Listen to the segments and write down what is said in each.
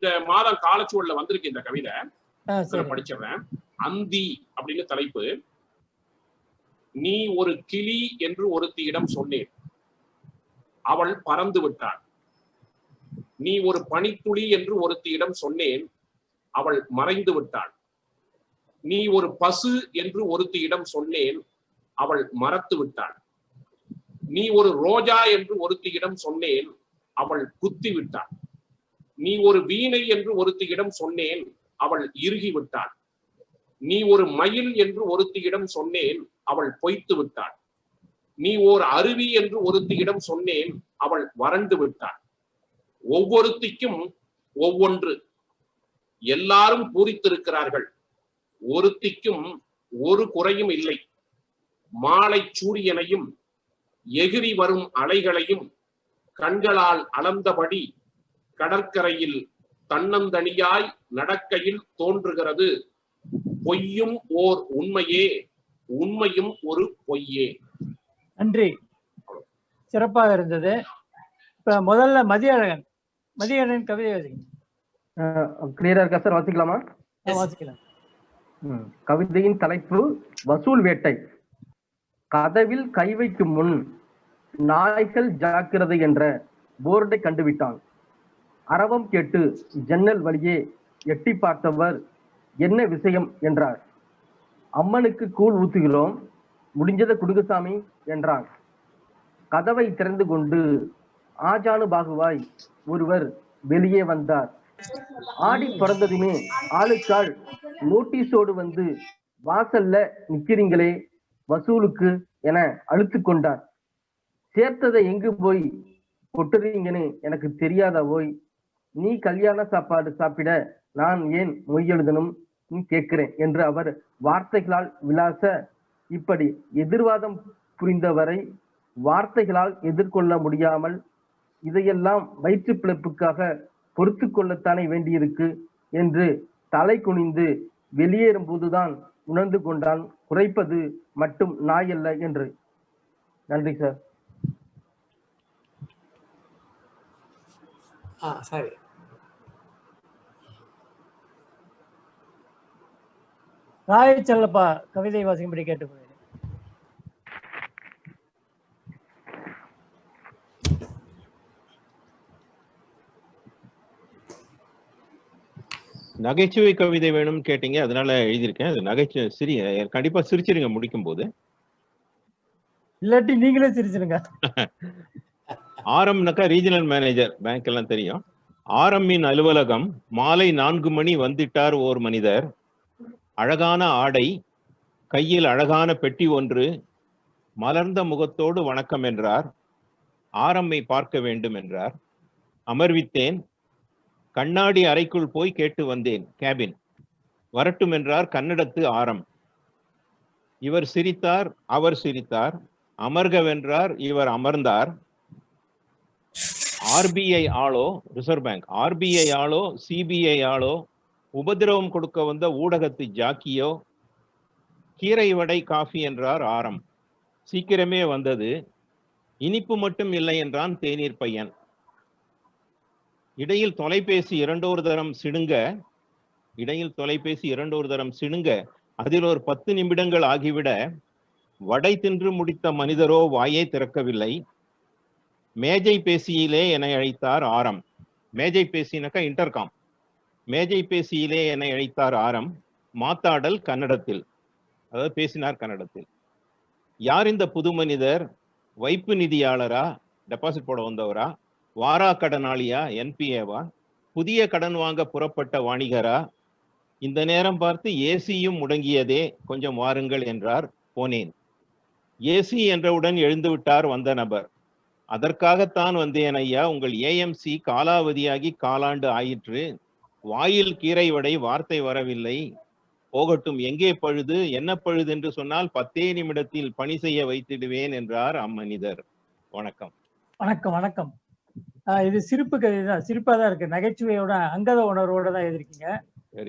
இந்த மாதம் காலச்சுவல்ல வந்திருக்கு இந்த கவிதை, படிச்சிடுறேன். அந்தி அப்படின்னு தலைப்பு. நீ ஒரு கிளி என்று ஒருத்தியிடம் சொன்னேன், அவள் பறந்து விட்டாள். நீ ஒரு பனித்துளி என்று ஒருத்தியிடம் சொன்னேன், அவள் மறைந்து விட்டாள். நீ ஒரு பசு என்று ஒருத்தியிடம் சொன்னேன், அவள் மறத்து விட்டாள். நீ ஒரு ரோஜா என்று ஒருத்தியிடம் சொன்னேன், அவள் குத்தி விட்டாள். நீ ஒரு வீணை என்று ஒருத்தியிடம் சொன்னேன், அவள் இறுகி விட்டாள். நீ ஒரு மயில் என்று ஒருத்தியிடம் சொன்னேன், அவள் பொய்த்து விட்டாள். நீ ஓர் அருவி என்று ஒருத்தியிடம் சொன்னேன், அவள் வறண்டு விட்டாள். ஒவ்வொருத்திக்கும் ஒவ்வொன்று, எல்லாரும் பூரித்திருக்கிறார்கள், ஒருத்திக்கும் ஒரு குறையும் இல்லை. மாலை சூரியனையும் எகிரி வரும் அலைகளையும் கண்களால் அளந்தபடி கடற்கரையில் தன்னந்தனியாய் நடக்கையில் தோன்றுகிறது, பொய்யும் ஓர் உண்மையே, உண்மையும் ஒரு பொய்யே. நன்றி, சிறப்பாக இருந்தது. இப்ப முதல்ல மதியழகன் கவிதை கிளியரா இருக்கா சார்? வாசிக்கலாமா? வாசிக்கலாம். கவிதையின் தலைப்பு வசூல் வேட்டை. கதவில் கை வைக்கும் முன் நாய்கள் ஜாக்கிரதை என்ற போர்டை கண்டுவிட்டான். அரவம் கேட்டு ஜன்னல் வழியே எட்டி பார்த்தவர் என்ன விஷயம் என்றார். அம்மனுக்கு கூழ் ஊத்துகிறோம், முடிஞ்சதை குடுகுசாமி என்றான். கதவை திறந்து கொண்டு ஆஜானு பாகுவாய் ஒருவர் வெளியே வந்தார். ஆடி பிறந்ததுமே ஆளுக்காள் நோட்டீஸோடு வந்து வாசல்ல நிக்கிறீங்களே வசூலுக்கு என அழுத்து கொண்டார். சேர்த்ததை எங்கு போய் கொட்டுறீங்கன்னு எனக்கு தெரியாதா போய்? நீ கல்யாண சாப்பாடு சாப்பிட நான் ஏன் மொய் எழுதணும் கேட்கிறேன் என்று அவர் வார்த்தைகளால் விளாச, இப்படி எதிர்வாதம் புரிந்தவரை வார்த்தைகளால் எதிர்கொள்ள முடியாமல் இதையெல்லாம் வயிற்று பிழைப்புக்காக பொறுத்து கொள்ளத்தானே வேண்டியிருக்கு என்று தலை குனிந்து வெளியேறும் போதுதான் உணர்ந்து கொண்டான் குறைப்பது மட்டும் நாயல்ல என்று. நன்றி சார். சரி, ராய் செல்லப்பா கவிதை வாசிக்கும்படி கேட்டுக்கொள்கிறேன். நகைச்சுவை கவிதை வேணும்னு கேட்டீங்க, அதனால எழுதியிருக்கேன். அது நகைச்சுவை கண்டிப்பா சிரிச்சிருங்க முடிக்கும் போது, இல்லாட்டி நீங்களே சிரிச்சிருங்க. ஆரம்னாக்கா ரீஜனல் மேனேஜர், பேங்க் எல்லாம் தெரியும். ஆரம்பின் அலுவலகம். மாலை 4 மணி வந்திட்டார் ஓர் மனிதர். அழகான ஆடை, கையில் அழகான பெட்டி ஒன்று, மலர்ந்த முகத்தோடு வணக்கம் என்றார். ஆரம்மை பார்க்க வேண்டும் என்றார். அமர்வித்தேன். கண்ணாடி அறைக்குள் போய் கேட்டு வந்தேன். கேபின் வரட்டும் என்றார் கன்னடத்து ஆரம். இவர் சிரித்தார், அவர் சிரித்தார். அமர்கவென்றார், இவர் அமர்ந்தார். ஆர்பிஐ ஆளோ, ரிசர்வ் பேங்க், ஆர்பிஐ ஆளோ சிபிஐ ஆளோ, உபதிரவம் கொடுக்க வந்த ஊடகத்து ஜாக்கியோ, கீரை வடை காஃபி என்றார் ஆரம். சீக்கிரமே வந்தது. இனிப்பு மட்டும் இல்லை என்றான் தேநீர் பையன். இடையில் தொலைபேசி இரண்டொரு தரம் சிணுங்க அதில் ஒரு 10 நிமிடங்கள் ஆகிவிட வடை தின்று முடித்த மனிதரோ வாயை திறக்கவில்லை. மேஜை பேசியிலே என்னை அழைத்தார் ஆரம். மேஜை பேசினாக்கா இன்டர்காம். மேஜை பேசியிலே என்னை அழைத்தார் ஆரம். மாத்தாடல் கன்னடத்தில், அதாவது பேசினார் கன்னடத்தில். யார் இந்த புது மனிதர்? வைப்பு நிதியாளரா, டெபாசிட் போட வந்தவரா, வாரா கடனாளியா, என்பிஏவா, புதிய கடன் வாங்க புறப்பட்ட வாணிகரா? இந்த நேரம் பார்த்து ஏசியும் முடங்கியதே, கொஞ்சம் வாருங்கள் என்றார். போனேன். ஏசி என்றவுடன் எழுந்து விட்டார் வந்த நபர். அதற்காகத்தான் வந்தேன் ஐயா, உங்கள் ஏஎம்சி காலாவதியாகி காலாண்டு ஆயிற்று. வாயில் கீரை வடை வார்த்தை வரவில்லை. போகட்டும், எங்கே பழுது, என்ன பழுது என்று சொன்னால் 10 நிமிடத்தில் பணி செய்ய வைத்திடுவேன் என்றார் அம்மனிதர். வணக்கம். வணக்கம் வணக்கம். இது சிரிப்பு கவிதை தான், சிரிப்பா தான் இருக்கு. நகைச்சுவையோட அங்கத உணர்வோட தான் எழுதிருக்கீங்க.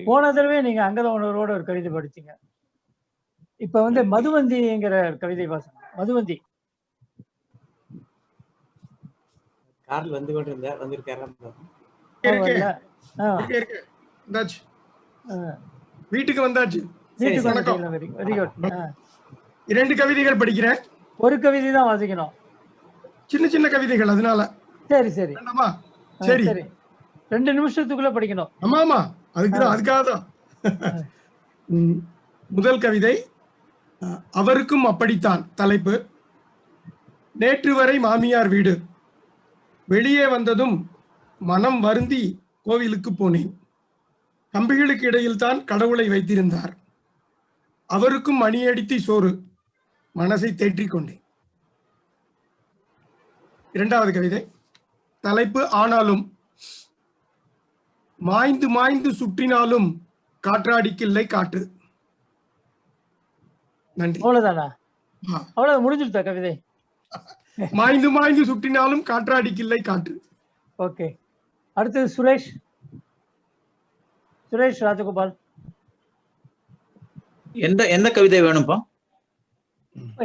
போன தடவை நீங்க அங்கத உணர்வோட ஒரு கவிதை படிச்சீங்க. இப்ப மதுவந்திங்கிற கவிதை வாசம். மதுவந்தி கார்ல வந்து கொண்டிருந்தார், வந்திருக்காரு. வந்தாச்சு, வீட்டுக்கு வந்தாச்சு. Very good. 2 கவிதைகள் படிக்கிறேன். ஒரு கவிதை தான் வாசிக்கணும், சின்ன சின்ன கவிதைகள், அதனால. சரி சரி சரி, 2 நிமிஷத்துக்குள்ள படிக்கணும். ஆமா ஆமா, அதுக்காக தான். முதல் கவிதை அவருக்கும் அப்படித்தான். தலைப்பு: நேற்று வரை மாமியார் வீடு, வெளியே வந்ததும் மனம் வருந்தி கோவிலுக்கு போனேன். கம்பிகளுக்கு இடையில் தான் கடவுளை வைத்திருந்தார். அவருக்கும் மணியடித்து சோறு, மனசை தேற்றிக் கொண்டேன். இரண்டாவது கவிதை, தலைப்பு ஆனாலும். மாய்ந்து மாய்ந்து சுற்றினாலும் காற்றாடிக்கில்லை காற்று. நன்றி. அவ்வளவுதானா? அவ்வளவு முடிஞ்சிருத்தா கவிதை? மாய்ந்து மாய்ந்து சுற்றினாலும் காற்றாடிக்கில்லை காற்று. ஓகே, அடுத்தது சுரேஷ் ராஜகோபால். எந்த கவிதை வேணும்பா?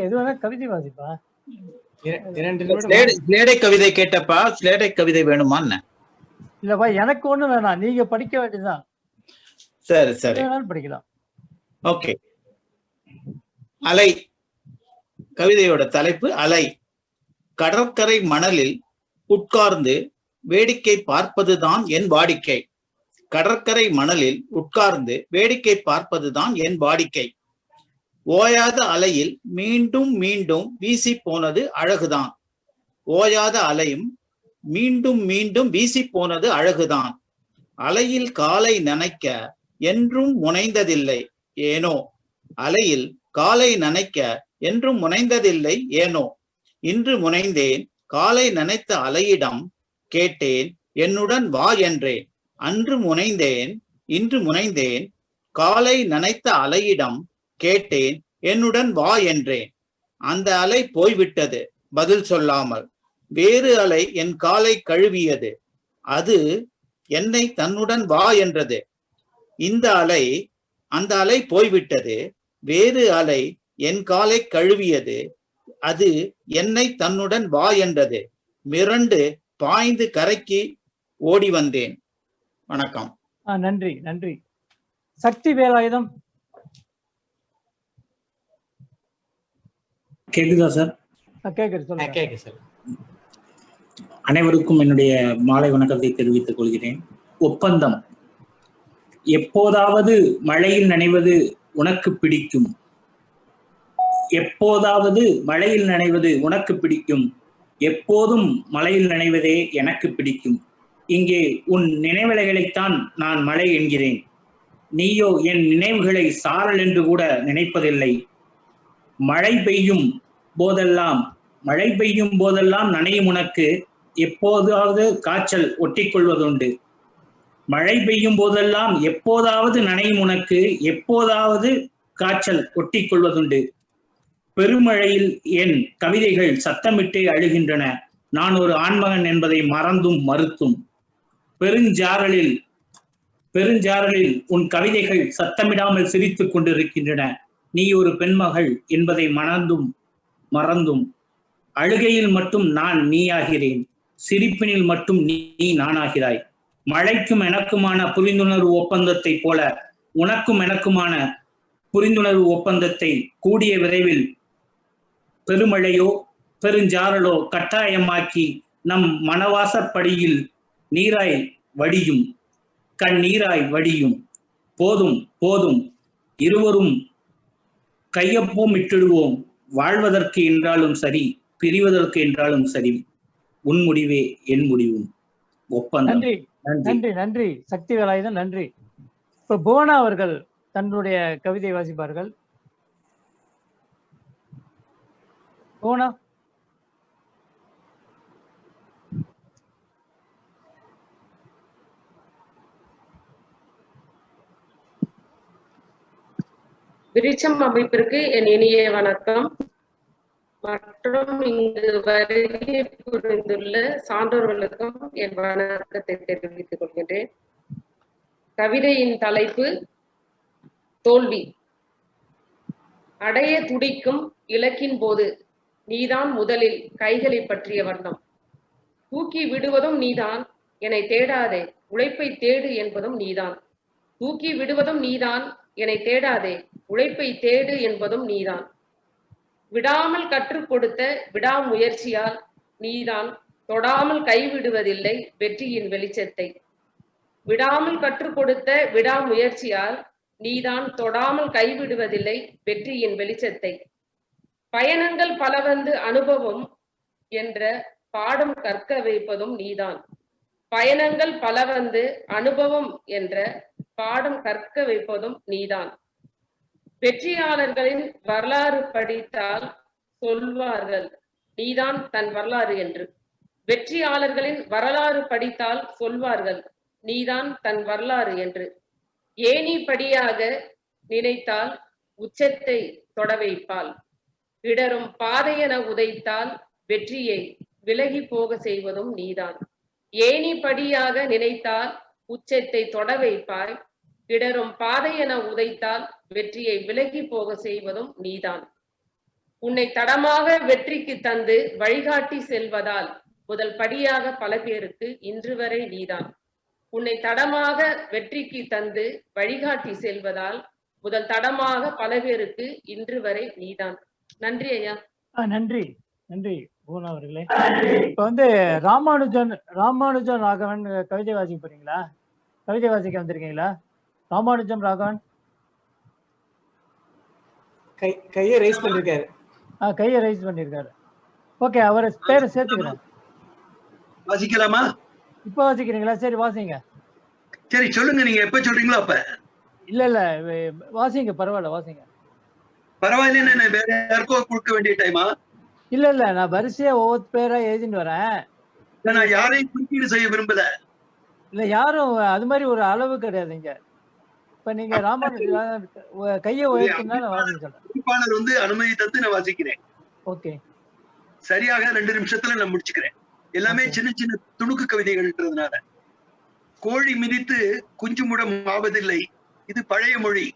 எது வேணா கவிதை வாசிப்பா. ஸ்லேடை கவிதை கேட்டப்பா, ஸ்லேடை கவிதை வேணுமா? இல்லப்பா, எனக்கு ஒண்ணு வேணாம், நீங்க படிக்க வேண்டியதுதான். சரி சரி, படிக்கலாம். ஓகே. அலை. கவிதையோட தலைப்பு அலை. கடற்கரை மணலில் உட்கார்ந்து வேடிக்கை பார்ப்பதுதான் என் வாடிக்கை. கடற்கரை மணலில் உட்கார்ந்து வேடிக்கை பார்ப்பதுதான் என் வாடிக்கை. ஓயாத அலையில் மீண்டும் மீண்டும் வீசி போனது அழகுதான். ஓயாத அலையும் மீண்டும் மீண்டும் வீசி போனது அழகுதான். அலையில் காலை நனைக்க என்றும் முனைந்ததில்லை ஏனோ. அலையில் காலை நனைக்க என்றும் முனைந்ததில்லை ஏனோ. இன்று முனைந்தேன் காலை நனைத்த அலையிடம், கேட்டேன் என்னுடன் வா என்றேன். அன்று முனைந்தேன் இன்று முனைந்தேன் காலை நனைத்த அலையிடம், கேட்டேன் என்னுடன் வா என்றேன். அந்த அலை போய்விட்டது பதில் சொல்லாமல். வேறு அலை என் காலை கழுவியது, அது என்னை தன்னுடன் வா என்றது. அந்த அலை போய்விட்டது, வேறு அலை என் காலை கழுவியது, அது என்னை தன்னுடன் வா என்றது. மிரண்டு பாய்ந்து கரைக்கு ஓடி வந்தேன். வணக்கம். நன்றி நன்றி. சக்தி வேலாயுதம். கேக்குதா சார்? கேக்குது சார். அனைவருக்கும் என்னுடைய மாலை வணக்கத்தை தெரிவித்துக் கொள்கிறேன். ஒப்பந்தம். எப்போதாவது மழையில் நனைவது உனக்கு பிடிக்கும், எப்போதாவது மழையில் நனைவது உனக்கு பிடிக்கும், எப்போதும் மழையில் நனைவதே எனக்கு பிடிக்கும். இங்கே உன் நினைவலைகளைத்தான் நான் மழை என்கிறேன். நீயோ என் நினைவுகளை சாரல் என்று கூட நினைப்பதில்லை. மழை பெய்யும் போதெல்லாம் நனையும் உனக்கு எப்போதாவது காய்ச்சல் ஒட்டிக்கொள்வதுண்டு. மழை பெய்யும் போதெல்லாம் எப்போதாவது நனையும் உனக்கு எப்போதாவது காய்ச்சல் ஒட்டிக்கொள்வதுண்டு. பெருமழையில் என் கவிதைகள் சத்தமிட்டே அழுகின்றன. நான் ஒரு ஆண்மகன் என்பதை மறந்தும் மறுத்தும். பெருஞ்சாரலில் உன் கவிதைகள் சத்தமிடாமல் சிரித்துக் கொண்டிருக்கின்றன. நீ ஒரு பெண்மகள் என்பதை மறந்தும். அழுகையில் மட்டும் நான் நீயாகிறேன், சிரிப்பினில் மட்டும் நீ நானாகிறாய். மழைக்கும் எனக்குமான புரிந்துணர்வு ஒப்பந்தத்தை போல உனக்கும் எனக்குமான புரிந்துணர்வு ஒப்பந்தத்தை கூடிய விரைவில் பெருமழையோ பெருஞ்சாரலோ கட்டாயமாக்கி நம் மனவாசப்படியில் நீராய் வடியும், கண்ணீராய் வடியும். போதும் போதும், இருவரும் கையொப்பம் இட்டிடுவோம். வாழ்வதற்கு என்றாலும் சரி, பிரிவதற்கு என்றாலும் சரி, உன் முடிவே என் முடிவும். ஒப்பந்தம். நன்றி நன்றி சக்தி வேலாயுதம், நன்றி. இப்ப புவனா அவர்கள் தன்னுடைய கவிதை வாசிப்பார்கள். புவனா. விருட்சம் அமைப்பிற்கு என் இனிய வணக்கம். மற்றும் இங்கு வருகை புரிந்துள்ள சான்றோர்களுக்கும் என் வணக்கத்தை தெரிவித்துக் கொள்கின்றேன். கவிதையின் தலைப்பு தோல்வி. அடைய துடிக்கும் இலக்கின் போது நீதான் முதலில் கைகளை பற்றிய வண்ணம். தூக்கி விடுவதும் நீதான், என்னை தேடாதே உழைப்பை தேடு என்பதும் நீதான். தூக்கி விடுவதும் நீதான், என்னை தேடாதே, உழைப்பை தேடு என்பதும் நீதான். விடாமல் கற்றுக் கொடுத்த விடாமுயற்சியால் நீதான் தொடாமல் கைவிடுவதில்லை வெற்றியின் வெளிச்சத்தை. விடாமல் கற்றுக் கொடுத்த விடாமுயற்சியால் நீதான் தொடாமல் கைவிடுவதில்லை வெற்றியின் வெளிச்சத்தை. பயணங்கள் பல வந்து அனுபவம் என்ற பாடம் கற்க வைப்பதும் நீதான். பயணங்கள் பல வந்து அனுபவம் என்ற பாடம் கற்க வைப்பதும் நீதான். வெற்றியாளர்களின் வரலாறு படித்தால் சொல்வார்கள் நீதான் தன் வரலாறு என்று. வெற்றியாளர்களின் வரலாறு படித்தால் சொல்வார்கள் நீதான் தன் வரலாறு என்று. ஏணி படியாக நினைத்தால் உச்சத்தை தொட வைப்பாள். இடரும் பாதையென உதைத்தால் வெற்றியை விலகி போக செய்வதும் நீதான். ஏணி படியாக நினைத்தால் உச்சத்தை தொட வைப்பாய். இடரும் பாதையென உதைத்தால் வெற்றியை விலகி போக செய்வதும் நீதான். உன்னை தடமாக வெற்றிக்கு தந்து வழிகாட்டி செல்வதால் முதல் படியாக பல பேருக்கு இன்று வரை நீதான். உன்னை தடமாக வெற்றிக்கு தந்து வழிகாட்டி செல்வதால் முதல் தடமாக பல பேருக்கு இன்று வரை நீதான். நன்றி ஐயா. நன்றி நன்றி பூனா அவர்களே. இப்ப வந்து ராமானுஜன் ராகவன் கவிதை வாசிக்க போறீங்களா? கவிதை வாசிக்க வந்திருக்கீங்களா? ராமானுஜம் ராகவன் கையை ரைஸ் பண்ணிருக்காரு. கையை ரைஸ் பண்ணிருக்காரு. ஓகே, அவரை பேரை சேர்த்துக்கிறேன். வாசிக்கலாமா? இப்ப வாசிக்கிறீங்களா? சரி வாசிங்க. சரி சொல்லுங்க, நீங்க எப்ப சொல்றீங்களோ அப்ப. இல்ல வாசிங்க, பரவாயில்ல வாசிங்க. பரவாயில்ல, வேற யாருக்கோ கொடுக்க வேண்டிய டைமா? இல்ல நான் வரிசையா ஒவ்வொரு பேரா எழுதிட்டு வரேன். நான் யாரையும் குறுக்கீடு செய்ய விரும்பல. இல்ல யாரும் அது மாதிரி ஒரு அளவு கிடையாதுங்க. இப்ப நீங்க ராமானுஜன் கையை உயர்த்தினால வாசிக்கிறேன். வந்து அனுமதி தந்து நான் வாசிக்கிறேன். ஓகே, சரியாக 2 நிமிஷத்துல நான் முடிச்சுக்கிறேன். எல்லாமே சின்ன சின்ன துணுக்கு கவிதைகள்ன்றதுனால. கோழி மிதித்து குஞ்சு முடம் ஆவதில்லை, இது பழைய மொழி.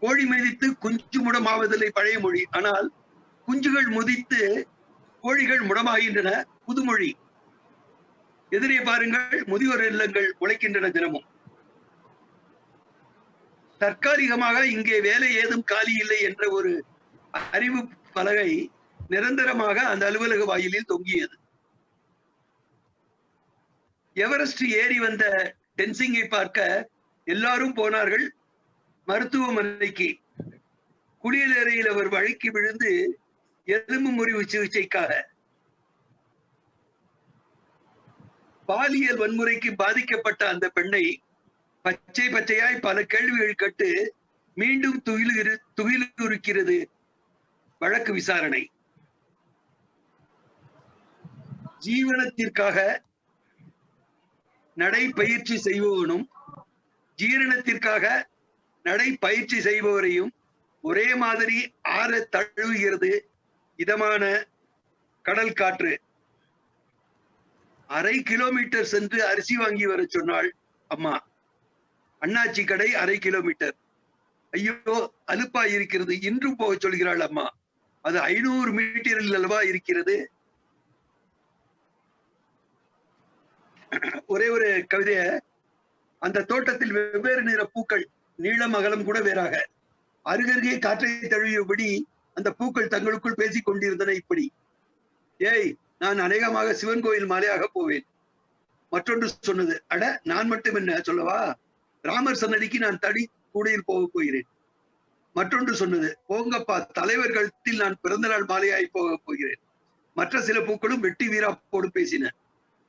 கோழி மிதித்து குஞ்சு முடம் ஆவதில்லை பழைய மொழி. ஆனால் குஞ்சுகள் முதித்து கோழிகள் முடமாகின்றன புதுமொழி. எதிரே பாருங்கள், முதியோர் இல்லங்கள் உழைக்கின்றன தினமும். தற்காலிகமாக இங்கே வேலை ஏதும் காலி இல்லை என்ற ஒரு அறிவு பலகை நிரந்தரமாக அந்த அலுவலக வாயிலில் தொங்கியது. எவரெஸ்ட் ஏறி வந்த டென்சிங்கை பார்க்க எல்லாரும் போனார்கள் மருத்துவமனைக்கு. குளியலறையில் அவர் வழுக்கி விழுந்து எலும்பு முறிவு சிகிச்சைக்காக. பாலியல் வன்முறைக்கு பாதிக்கப்பட்ட அந்த பெண்ணை பச்சை பச்சையாய் பல கேள்விகள் கேட்டு மீண்டும் துகிலுரிக்கிறது வழக்கு விசாரணை. ஜீவனத்திற்காக நடைப்பயிற்சி செய்பவனும் ஜீரணத்திற்காக நடைப்பயிற்சி செய்பவரையும் ஒரே மாதிரி ஆற தழுவுகிறது இதமான கடல் காற்று. அரை கிலோமீட்டர் சென்று அரிசி வாங்கி வர சொன்னாள் அம்மா. அண்ணாச்சி கடை 1/2 கிலோமீட்டர். ஐயோ அலுப்பா இருக்கிறது, இன்றும் போக சொல்கிறாள் அம்மா. அது 500 மீட்டரில் அல்லவா இருக்கிறது. ஒரே ஒரு கவிதைய, அந்த தோட்டத்தில் வெவ்வேறு நிற பூக்கள், நீளம் அகலம் கூட வேறாக, அருகருகே காற்றை தழுவியபடி அந்த பூக்கள் தங்களுக்குள் பேசிக் கொண்டிருந்தன இப்படி. ஏய், நான் அநேகமாக சிவன் கோயில் மாலையாக போவேன். மற்றொன்று சொன்னது, அட நான் மட்டும் என்ன சொல்லவா, ராமர் சன்னதிக்கு நான் தடி கூடையில் போக போகிறேன். மற்றொன்று சொன்னது, போங்கப்பா தலைவர் கழுத்தில் நான் பிறந்த நாள் மாலையாய் போக போகிறேன். மற்ற சில பூக்களும் வெட்டி வீராப்போடு பேசின.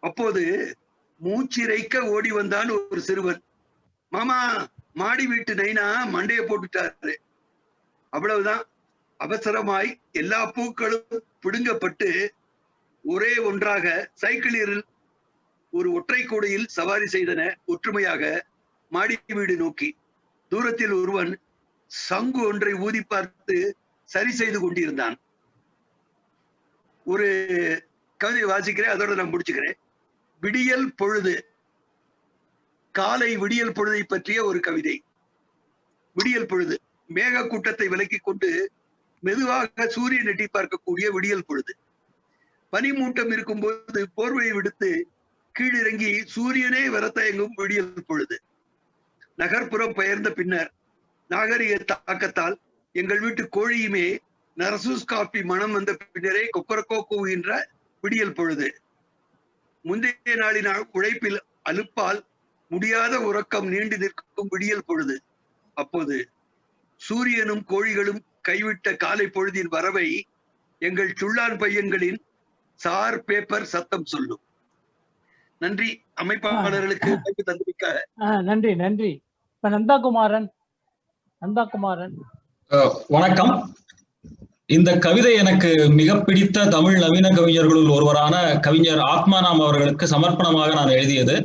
அப்போது மூச்சிறைக்க ஓடி வந்தான் ஒரு சிறுவன். மாமா, மாடி வீட்டு நைனா மண்டைய போட்டுட்டாரு. அவ்வளவுதான். அவசரமாய் எல்லா பூக்களும் பிடுங்கப்பட்டு ஒரே ஒன்றாக சைக்கிளில் ஒரு ஒற்றை கூடையில் சவாரி செய்தன ஒற்றுமையாக மாடி வீடு நோக்கி. தூரத்தில் ஒருவன் சங்கு ஒன்றை ஊதி பார்த்து சரி செய்து கொண்டிருந்தான். ஒரு கவிதை வாசிக்கிறேன், அதோட நான் முடிச்சுக்கிறேன். விடியல் பொழுது, காலை விடியல் பொழுதை பற்றிய ஒரு கவிதை. விடியல் பொழுது, மேக கூட்டத்தை விலக்கி கொண்டு மெதுவாக சூரியன் எட்டி பார்க்கக்கூடிய விடியல் பொழுது. பனிமூட்டம் இருக்கும்போது போர்வையை விடுத்து கீழிறங்கி சூரியனே வர தயங்கும் விடியல் பொழுது. நகர்ப்புறம் பெயர்ந்த பின்னர் நாகரிக தாக்கத்தால் எங்கள் வீட்டு கோழியுமே நரசூஸ் காப்பி மனம் வந்த பின்னரே கொக்கரக்கோ கூவுகின்ற விடியல் பொழுது. முந்தைய நாளின் உழைப்பில் அலுப்பால் முடியாத உறக்கம் நீண்டு நிற்கும் விடியல் பொழுது. அப்போது சூரியனும் கோழிகளும் கைவிட்ட காலை பொழுதின் வரவை எங்கள் சுள்ளான் பையன்களின் சார் பேப்பர் சத்தம் சொல்லும். நன்றி அமைப்பாளர்களுக்கு தந்தமைக்காக. நன்றி நன்றி. இப்ப நந்தாகுமாரன். வணக்கம். இந்த கவிதை எனக்கு மிக பிடித்த தமிழ் நவீன கவிஞர்களுள் ஒருவரான கவிஞர் ஆத்மாராம் அவர்களுக்கு சமர்ப்பணமாக நான் எழுதியது.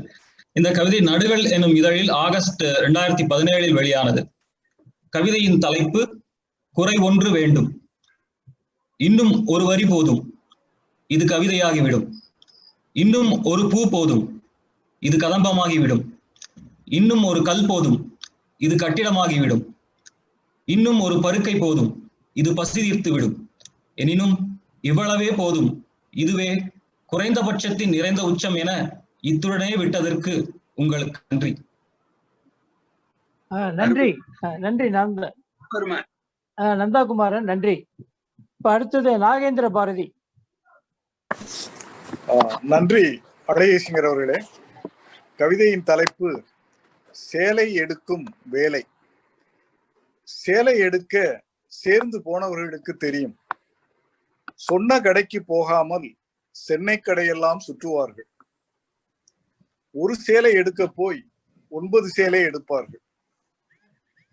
இந்த கவிதை நடுகள் என்னும் இதழில் ஆகஸ்ட் 2017 வெளியானது. கவிதையின் தலைப்பு குறை ஒன்று வேண்டும். இன்னும் ஒரு வரி போதும், இது கவிதையாகிவிடும். இன்னும் ஒரு பூ போதும், இது கதம்பமாகிவிடும். இன்னும் ஒரு கல் போதும், இது கட்டிடமாகிவிடும். இன்னும் ஒரு பருக்கை போதும், இது பசி தீர்த்து விடும். எனினும் இவ்வளவே போதும், இதுவே குறைந்தபட்சத்தின் நிறைந்த உச்சம் என இத்துடனே விட்டதற்கு உங்களுக்கு நன்றி. நன்றி நன்றி நந்தாகுமாரன், நன்றி. இப்ப அடுத்தது நாகேந்திர பாரதி. நன்றி அழகேசிங்கர் அவர்களே. கவிதையின் தலைப்பு சேலை எடுக்கும் வேலை. சேலை எடுக்க சேர்ந்து போனவர்களுக்கு தெரியும். சொன்ன கடைக்கு போகாமல் சென்னை கடையெல்லாம் சுற்றுவார்கள். ஒரு சேலை எடுக்க போய் 9 சேலை எடுப்பார்கள்.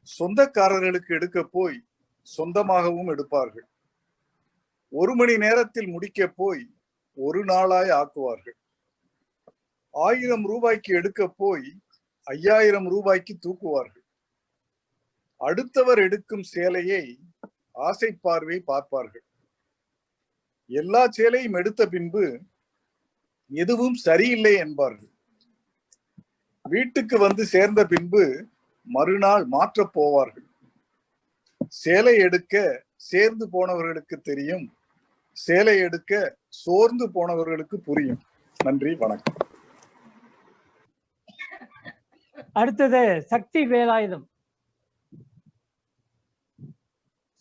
சொந்தக்காரர்களுக்கு எடுக்க போய் சொந்தமாகவும் எடுப்பார்கள். 1 மணி நேரத்தில் முடிக்க போய் 1 நாளாய் ஆக்குவார்கள். 1000 ரூபாய்க்கு எடுக்க போய் 5000 ரூபாய்க்கு தூக்குவார்கள். அடுத்தவர் எடுக்கும் சேலையை ஆசை பார்வை பார்ப்பார்கள். எல்லா சேலையும் எடுத்த பின்பு எதுவும் சரியில்லை என்பார்கள். வீட்டுக்கு வந்து சேர்ந்த பின்பு மறுநாள் மாற்றப் போவார்கள். சேலை எடுக்க சேர்ந்து போனவர்களுக்கு தெரியும், சேலை எடுக்க சோர்ந்து போனவர்களுக்கு புரியும். நன்றி, வணக்கம். அடுத்தது சக்தி வேலாயுதம்.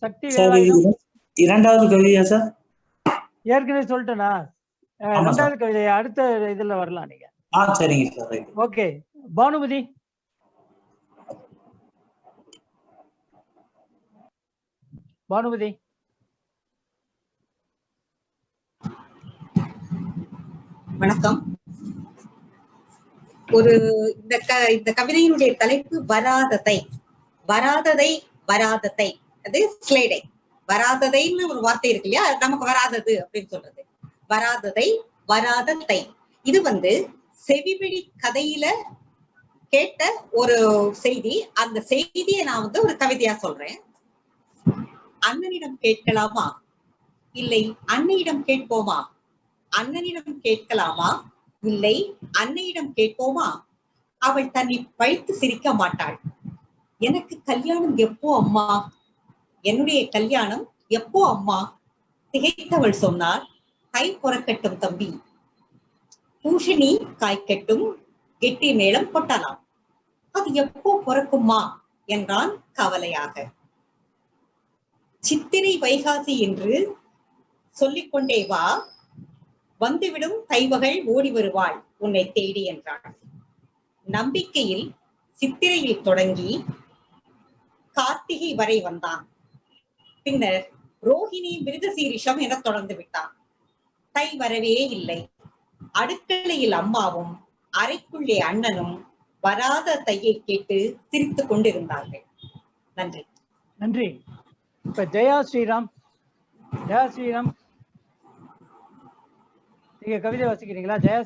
சக்தி வேலாயுதம் இரண்டாவது கவிதையா சார்? ஏற்கனவே சொல்லிட்டேனா? இரண்டாவது கவிதை அடுத்த இதுல வரலாம் நீங்க. சரிங்க சார். ஓகே, பானுமதி. வணக்கம். இந்த கவிதையினுடைய தலைப்பு வராததை. அது ஸ்லேடை. வராததைன்னு ஒரு வார்த்தை இருக்கு இல்லையா, நமக்கு வராதது அப்படின்னு சொல்றது. வராததை. இது செவிவழி கதையில கேட்ட ஒரு செய்தி. அந்த செய்தியை நான் ஒரு கவிதையா சொல்றேன். அண்ணனிடம் கேட்கலாமா, இல்லை அன்னையிடம் கேட்போமா? அண்ணனிடம் கேட்கலாமா, இல்லை அன்னையிடம் கேட்போமா? அவள் தன்னை பழித்து சிரிக்க மாட்டாள். எனக்கு கல்யாணம் எப்போ அம்மா, என்னுடைய கல்யாணம் எப்போ அம்மா? திகைத்தவள் சொன்னார், கை பொறக்கட்டும் தம்பி, பூஷணி காய்க்கட்டும், கெட்டி மேளம் கொட்டலாம். அது எப்போ பொறக்குமா என்றான் கவலையாக. சித்திரை வைகாசி என்று சொல்லிக்கொண்டே வா, வந்துவிடும் தைவகள் ஓடி வருவாள் உன்னை தேடி என்றாள். நம்பிக்கையில் சித்திரையில் தொடங்கி கார்த்திகை வரை வந்தான். பின்னர் ரோஹிணி மிருகசீரிஷம் என தொடர்ந்து விட்டான். தை வரவே இல்லை. அடுக்கலையில் அம்மாவும் அறைக்குள்ளே அண்ணனும் வராத தையை கேட்டு சிரித்துக் கொண்டிருந்தார்கள். நன்றி. நன்றி. இப்ப ஜெயா ஸ்ரீராம். நீங்க கவிதை வாசிக்கிறீங்களா? ஜெயா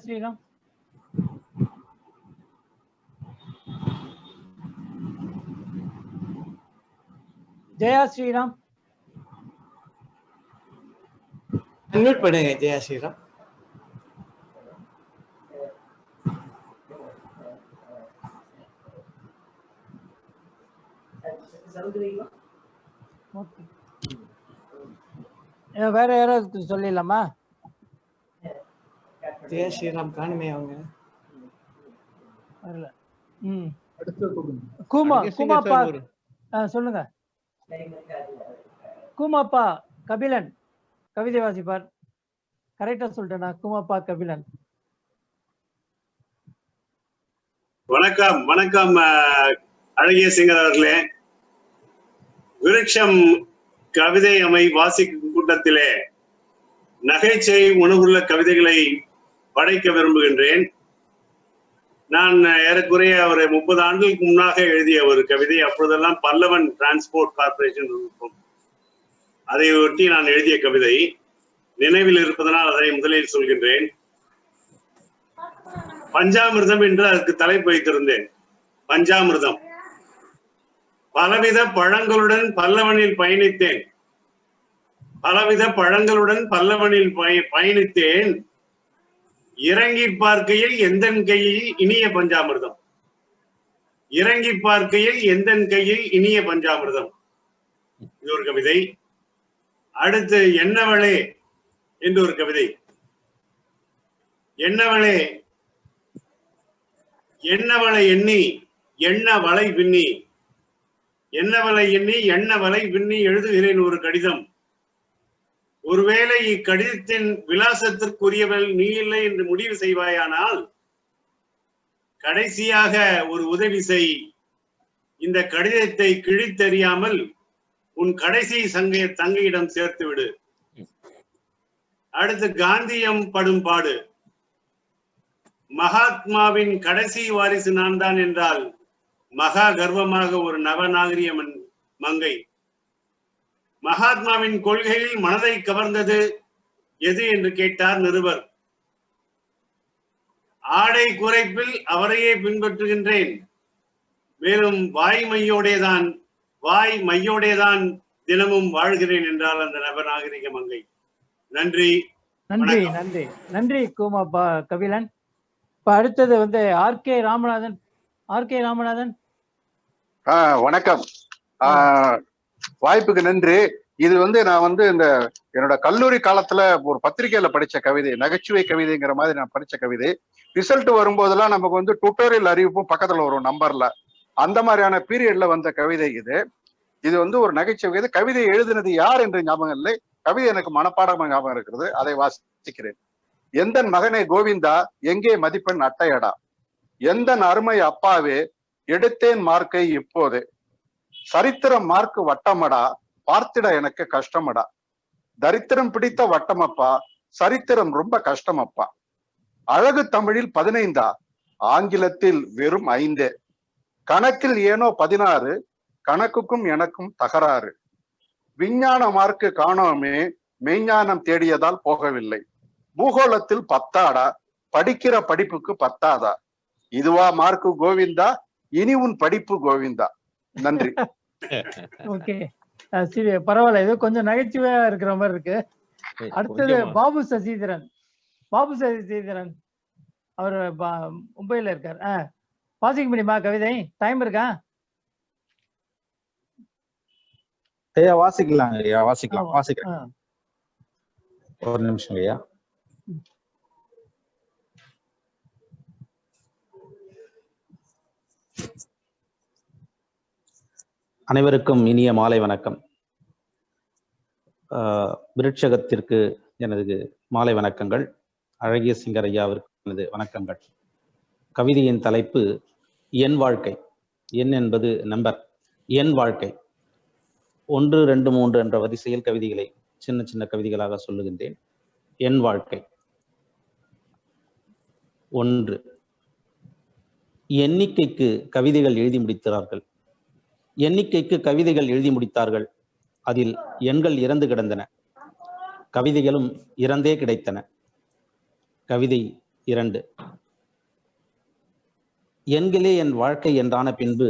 ஸ்ரீராம். அன்மியூட் பண்ணுங்க ஜெயா ஸ்ரீராம். வேற யாராவது சொல்லிடலாமா? ஜெயா ஸ்ரீராம் காணுமே அவங்க. வரல. கூமாப்பா சொல்லுங்க. கூமாப்பா கபிலன் கவிதை வாசிப்பார். கரெக்டா சொல்லிட்டேனா? கூமாப்பா கபிலன். வணக்கம் வணக்கம் அழகிய சிங்கர் அவர்களே. விருட்சம் கவிதை அமை வாசிக்கும் கூட்டத்திலே நகைச்சுவை உணவுள்ள கவிதைகளை படைக்க விரும்புகின்றேன். நான் ஏறக்குறைய ஒரு 30 ஆண்டுகளுக்கு முன்னாக எழுதிய ஒரு கவிதை. அப்பொழுதெல்லாம் பல்லவன் டிரான்ஸ்போர்ட் கார்பரேஷன் இருக்கும். அதை ஒட்டி நான் எழுதிய கவிதை நினைவில் இருப்பதனால் அதை முதலில் சொல்கின்றேன். பஞ்சாமிர்தம் என்று அதற்கு தலைப்பு வைத்திருந்தேன். பஞ்சாமிர்தம். பலவித பழங்களுடன் பல்லவனில் பயணித்தேன். பலவித பழங்களுடன் பல்லவனில் பயணித்தேன். இறங்கி பார்க்கையில் எந்தன் கையில் இனிய பஞ்சாமிர்தம். இறங்கி பார்க்கையில் எந்தன் கையில் இனிய பஞ்சாமிர்தம். இது ஒரு கவிதை. அடுத்து என்னவளே என்று ஒரு கவிதை. என்னவளே என்னவளை எண்ணி எண்ண வலை பின்னி, என்னவளை எண்ணி எண்ண வலை பின்னி எழுதுகிறேன் ஒரு கடிதம். ஒருவேளை இக்கடிதத்தின் விலாசத்திற்குரியவள் நீ இல்லை என்று முடிவு செய்வாயானால் கடைசியாக ஒரு உதவி செய். இந்த கடிதத்தை கிழித்தெறியாமல் உன் கடைசி தங்கையிடம் சேர்த்து விடு. அடுத்து காந்தியம் படும் பாடு. மகாத்மாவின் கடைசி வாரிசு நான் தான் என்றால் மகா கர்வமாக ஒரு நவநாகரிய மங்கை. மகாத்மாவின் கொள்கையில் மனதை கவர்ந்தது எது என்று கேட்டார் நிருபர். ஆடை குறைப்பில் அவரையே பின்பற்றுகின்றேன். மேலும் வாய் மையோடேதான் தினமும் வாழ்கிறேன் என்றால் அந்த நவநாகரிக மங்கை. நன்றி நன்றி நன்றி நன்றி கூமாப்பா கபிலன். இப்ப அடுத்தது வந்து ஆர்கே ராமநாதன். ஆர்கே ராமநாதன் வணக்கம். வாய்ப்புக்கு நன்றி. இது வந்து நான் வந்து இந்த என்னோட கல்லூரி காலத்துல ஒரு பத்திரிகையில படிச்ச கவிதை, நகைச்சுவை கவிதைங்கிற மாதிரி நான் படிச்ச கவிதை. ரிசல்ட் வரும்போதெல்லாம் நமக்கு வந்து டுட்டோரியல் அறிவிப்பும் பக்கத்துல வரும் நம்பர்ல. அந்த மாதிரியான பீரியட்ல வந்த கவிதை இது. இது வந்து ஒரு நகைச்சுவை. கவிதை எழுதினது யார் என்று ஞாபகம் இல்லை. கவிதை எனக்கு மனப்பாடமா ஞாபகம் இருக்கிறது. அதை வாசிக்கிறேன். எந்தன் மகனே கோவிந்தா, எங்கே மதிப்பெண் அட்டையடா? எந்தன் அருமை அப்பாவே, எடுத்தேன் மார்க்கை இப்போது. சரித்திரம் மார்க்கு வட்டமடா, பார்த்திட எனக்கு கஷ்டமடா. தரித்திரம் பிடித்த வட்டமப்பா, சரித்திரம் ரொம்ப கஷ்டமப்பா. அழகு தமிழில் 15, ஆங்கிலத்தில் வெறும் 5. கணக்கில் ஏனோ 16, கணக்குக்கும் எனக்கும் தகராறு. விஞ்ஞான மார்க்கு காணோமே, மெய்ஞானம் தேடியதால் போகவில்லை. பூகோளத்தில் 10 படிக்கிற படிப்புக்கு 10. இதுவா மார்க்கு கோவிந்தா, இனி உன் படிப்பு கோவிந்தா. நன்றி. ஓகே, சரி, பரவாயில்ல. இது கொஞ்சம் நகைச்சுவையா இருக்கிற மாதிரி இருக்கு. அடுத்தது பாபு சசிதரன். பாபு சசிதரன் அவர் மும்பைல இருக்கார். வாசிக்க முடியுமா கவிதை? டைம் இருக்கா? ஐயா வாசிக்கலாம். ஐயா வாசிக்கலாம், வாசிக்கிறேன். ஒரு நிமிஷம் ஐயா. அனைவருக்கும் இனிய மாலை வணக்கம். விருட்சகத்திற்கு எனது மாலை வணக்கங்கள். அழகிய சிங்கர் ஐயாவிற்கு எனது வணக்கங்கள். கவிதையின் தலைப்பு என் வாழ்க்கை. என் என்பது நம்பர். என் வாழ்க்கை 1, 2, 3 என்ற வரிசையில் கவிதைகளை சின்ன சின்ன கவிதைகளாக சொல்லுகின்றேன். என் வாழ்க்கை. 1. எண்ணிக்கைக்கு கவிதைகள் எழுதி முடித்தார்கள். எண்ணிக்கைக்கு கவிதைகள் எழுதி முடித்தார்கள். அதில் எண்கள் இறந்து கிடந்தன, கவிதைகளும் இறந்தே கிடைத்தன. கவிதை 2. எண்களே என் வாழ்க்கை என்றான பின்பு,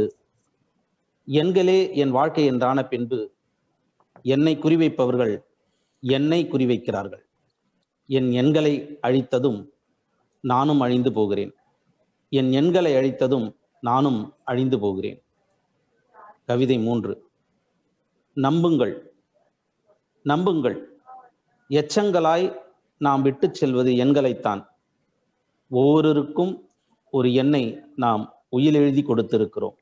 எண்களே என் வாழ்க்கை என்றான பின்பு என்னை குறிவைப்பவர்கள் என்னை குறிவைக்கிறார்கள். என் எண்களை அழித்ததும் நானும் அழிந்து போகிறேன். என் எண்களை அழித்ததும் நானும் அழிந்து போகிறேன். கவிதை 3. நம்புங்கள், நம்புங்கள். எச்சங்களாய் நாம் விட்டு செல்வது எண்களைத்தான். ஒவ்வொருவருக்கும் ஒரு எண்ணை நாம் உயில் எழுதி கொடுத்திருக்கிறோம்.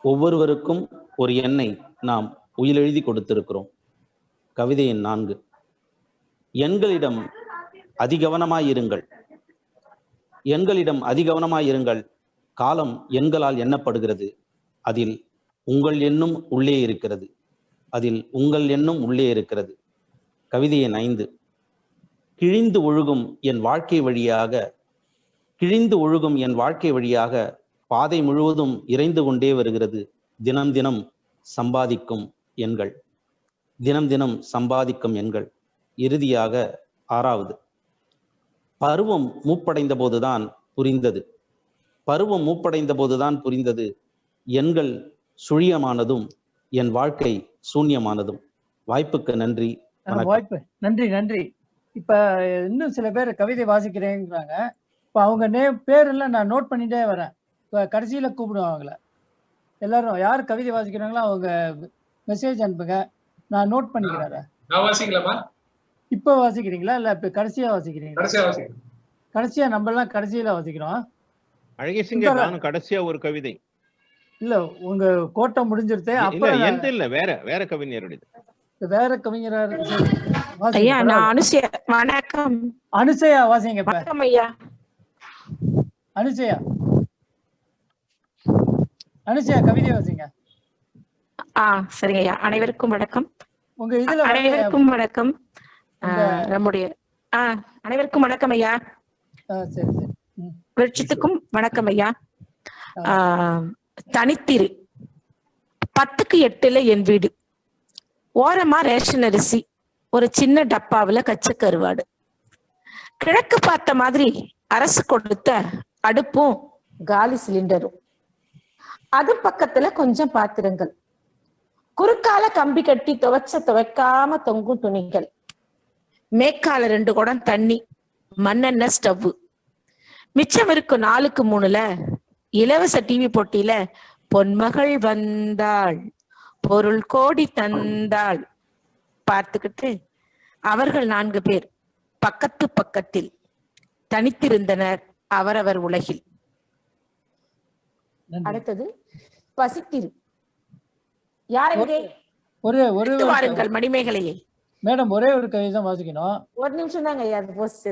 ஒவ்வொருவருக்கும் ஒரு எண்ணை நாம் உயில் எழுதி கொடுத்திருக்கிறோம். கவிதை எண் 4. எண்களிடம் அதிகவனமாயிருங்கள். எண்களிடம் அதிகவனமாயிருங்கள். காலம் எண்களால் எண்ணப்படுகிறது. அதில் உங்கள் எண்ணும் உள்ளே இருக்கிறது. அதில் உங்கள் எண்ணும் உள்ளே இருக்கிறது. கவிதை எண் 5. கிழிந்து ஒழுகும் என் வாழ்க்கை வழியாக, கிழிந்து ஒழுகும் என் வாழ்க்கை வழியாக பாதை முழுவதும் இறைந்து கொண்டே வருகிறது தினம் தினம் சம்பாதிக்கும் எண்கள். தினம் தினம் சம்பாதிக்கும் எண்கள். இறுதியாக 6வது. பருவம் மூப்படைந்த போதுதான் புரிந்தது. பருவம் மூப்படைந்த போதுதான் புரிந்தது எண்கள் சுழியமானதும் என் வாழ்க்கை சூன்யமானதும். வாய்ப்புக்கு நன்றி. வாய்ப்பு நன்றி நன்றி. இப்ப இன்னும் சில பேர் கவிதை வாசிக்கிறேங்கிறாங்க. இப்ப அவங்க பேரெல்லாம் நான் நோட் பண்ணிட்டே வரேன். இப்ப கடைசியில கூப்பிடுவாங்கள எல்லாரும் யார் கவிதை வாசிக்கிறாங்களோ அவங்க மெசேஜ் அனுப்புங்க, நான் நோட் பண்ணிக்கிறேன். இப்ப வாசிக்கிறீங்களா இல்ல இப்ப கடைசியா வாசிக்கிறீங்களா? கடைசியா நம்ம எல்லாம் கடைசியில வாசிக்கிறோம். அழகேசிங்க கடைசியா ஒரு கவிதை இல்ல உங்க கோட்டை முடிஞ்சிருத்தே. அப்ப இல்ல வேற கவிஞருடைய வேற கவிஞர். ஐயா நான் அனுசயா. வணக்கம் அனுசயா வாசிங்க. வணக்கம் ஐயா. அனுசயா கவிதை வாசிங்க. சரிங்க ஐயா. அனைவருக்கும் வணக்கம். உங்க இதுல அனைவருக்கும் வணக்கம். நம்முடைய அனைவருக்கும் வணக்கம் ஐயா. சரி சரி. விருட்சத்துக்கும் வணக்கம் ஐயா. தனித்திரு 10க்கு 8 என் வீடு. ஓரமா ரேஷன் அரிசி, ஒரு சின்ன டப்பாவுல கச்ச கருவாடு. கிழக்கு பார்த்த மாதிரி அரசு கொடுத்த அடுப்பும் காலி சிலிண்டரும். அது பக்கத்துல கொஞ்சம் பாத்திரங்கள். குறுக்கால கம்பி கட்டி துவைக்காம தொங்கும் துணிகள். மேற்கால 2 குடம் தண்ணி, மண்ணெண்ணெய் ஸ்டவ். மிச்சம் இருக்கும் 4க்கு 3ல இலவச டிவி போட்டியில பொன்மகள் வந்தாள் பொருள் கோடி தந்தாள் பார்த்துக்கிட்டு அவர்கள் 4 பேர் பக்கத்து பக்கத்தில் தனித்திருந்தனர் அவரவர் உலகில். அடுத்தது பசித்திரு. யாரெங்கே வாருங்கள் மணிமேகலையை. மேடம் ஒரே ஒரு கவிதை தான் வாசிக்கணும். ஒரு நிமிஷம் தாங்க ஐயா. அது போஸ்ட்.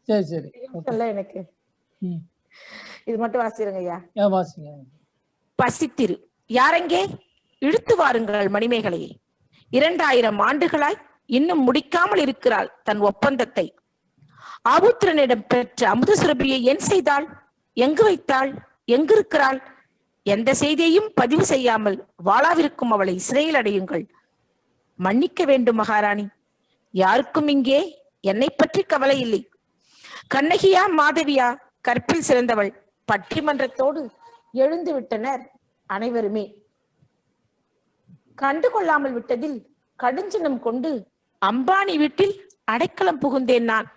சரி சரி. எனக்கு இது மட்டும் வாசிடுங்க ஐயா. வாசிங்க. பசித்திரு. யாரெங்கே இழுத்து வாருங்கள் மணிமேகலையை. 2000 ஆண்டுகளாய் இன்னும் முடிக்காமல் இருக்கிறாள் தன் ஒப்பந்தத்தை. ஆபுத்திரனிடம் பெற்ற அமுத சுரபியை என் செய்தாள்? எங்கு வைத்தாள்? எங்கு இருக்கிறாள்? எந்த செய்தியையும் பதிவு செய்யாமல் வாளாவிருக்கும் அவளை சிறையில் அடையுங்கள். மன்னிக்க வேண்டும் மகாராணி. யாருக்கும் இங்கே என்னை பற்றி கவலை இல்லை. கண்ணகியா மாதவியா கற்பில் சிறந்தவள் பட்டிமன்றத்தோடு எழுந்து விட்டனர் அனைவருமே. கண்டு கொள்ளாமல் விட்டதில் கடுஞ்சினம் கொண்டு அம்பானி வீட்டில் அடைக்கலம் புகுந்தேன் நான்.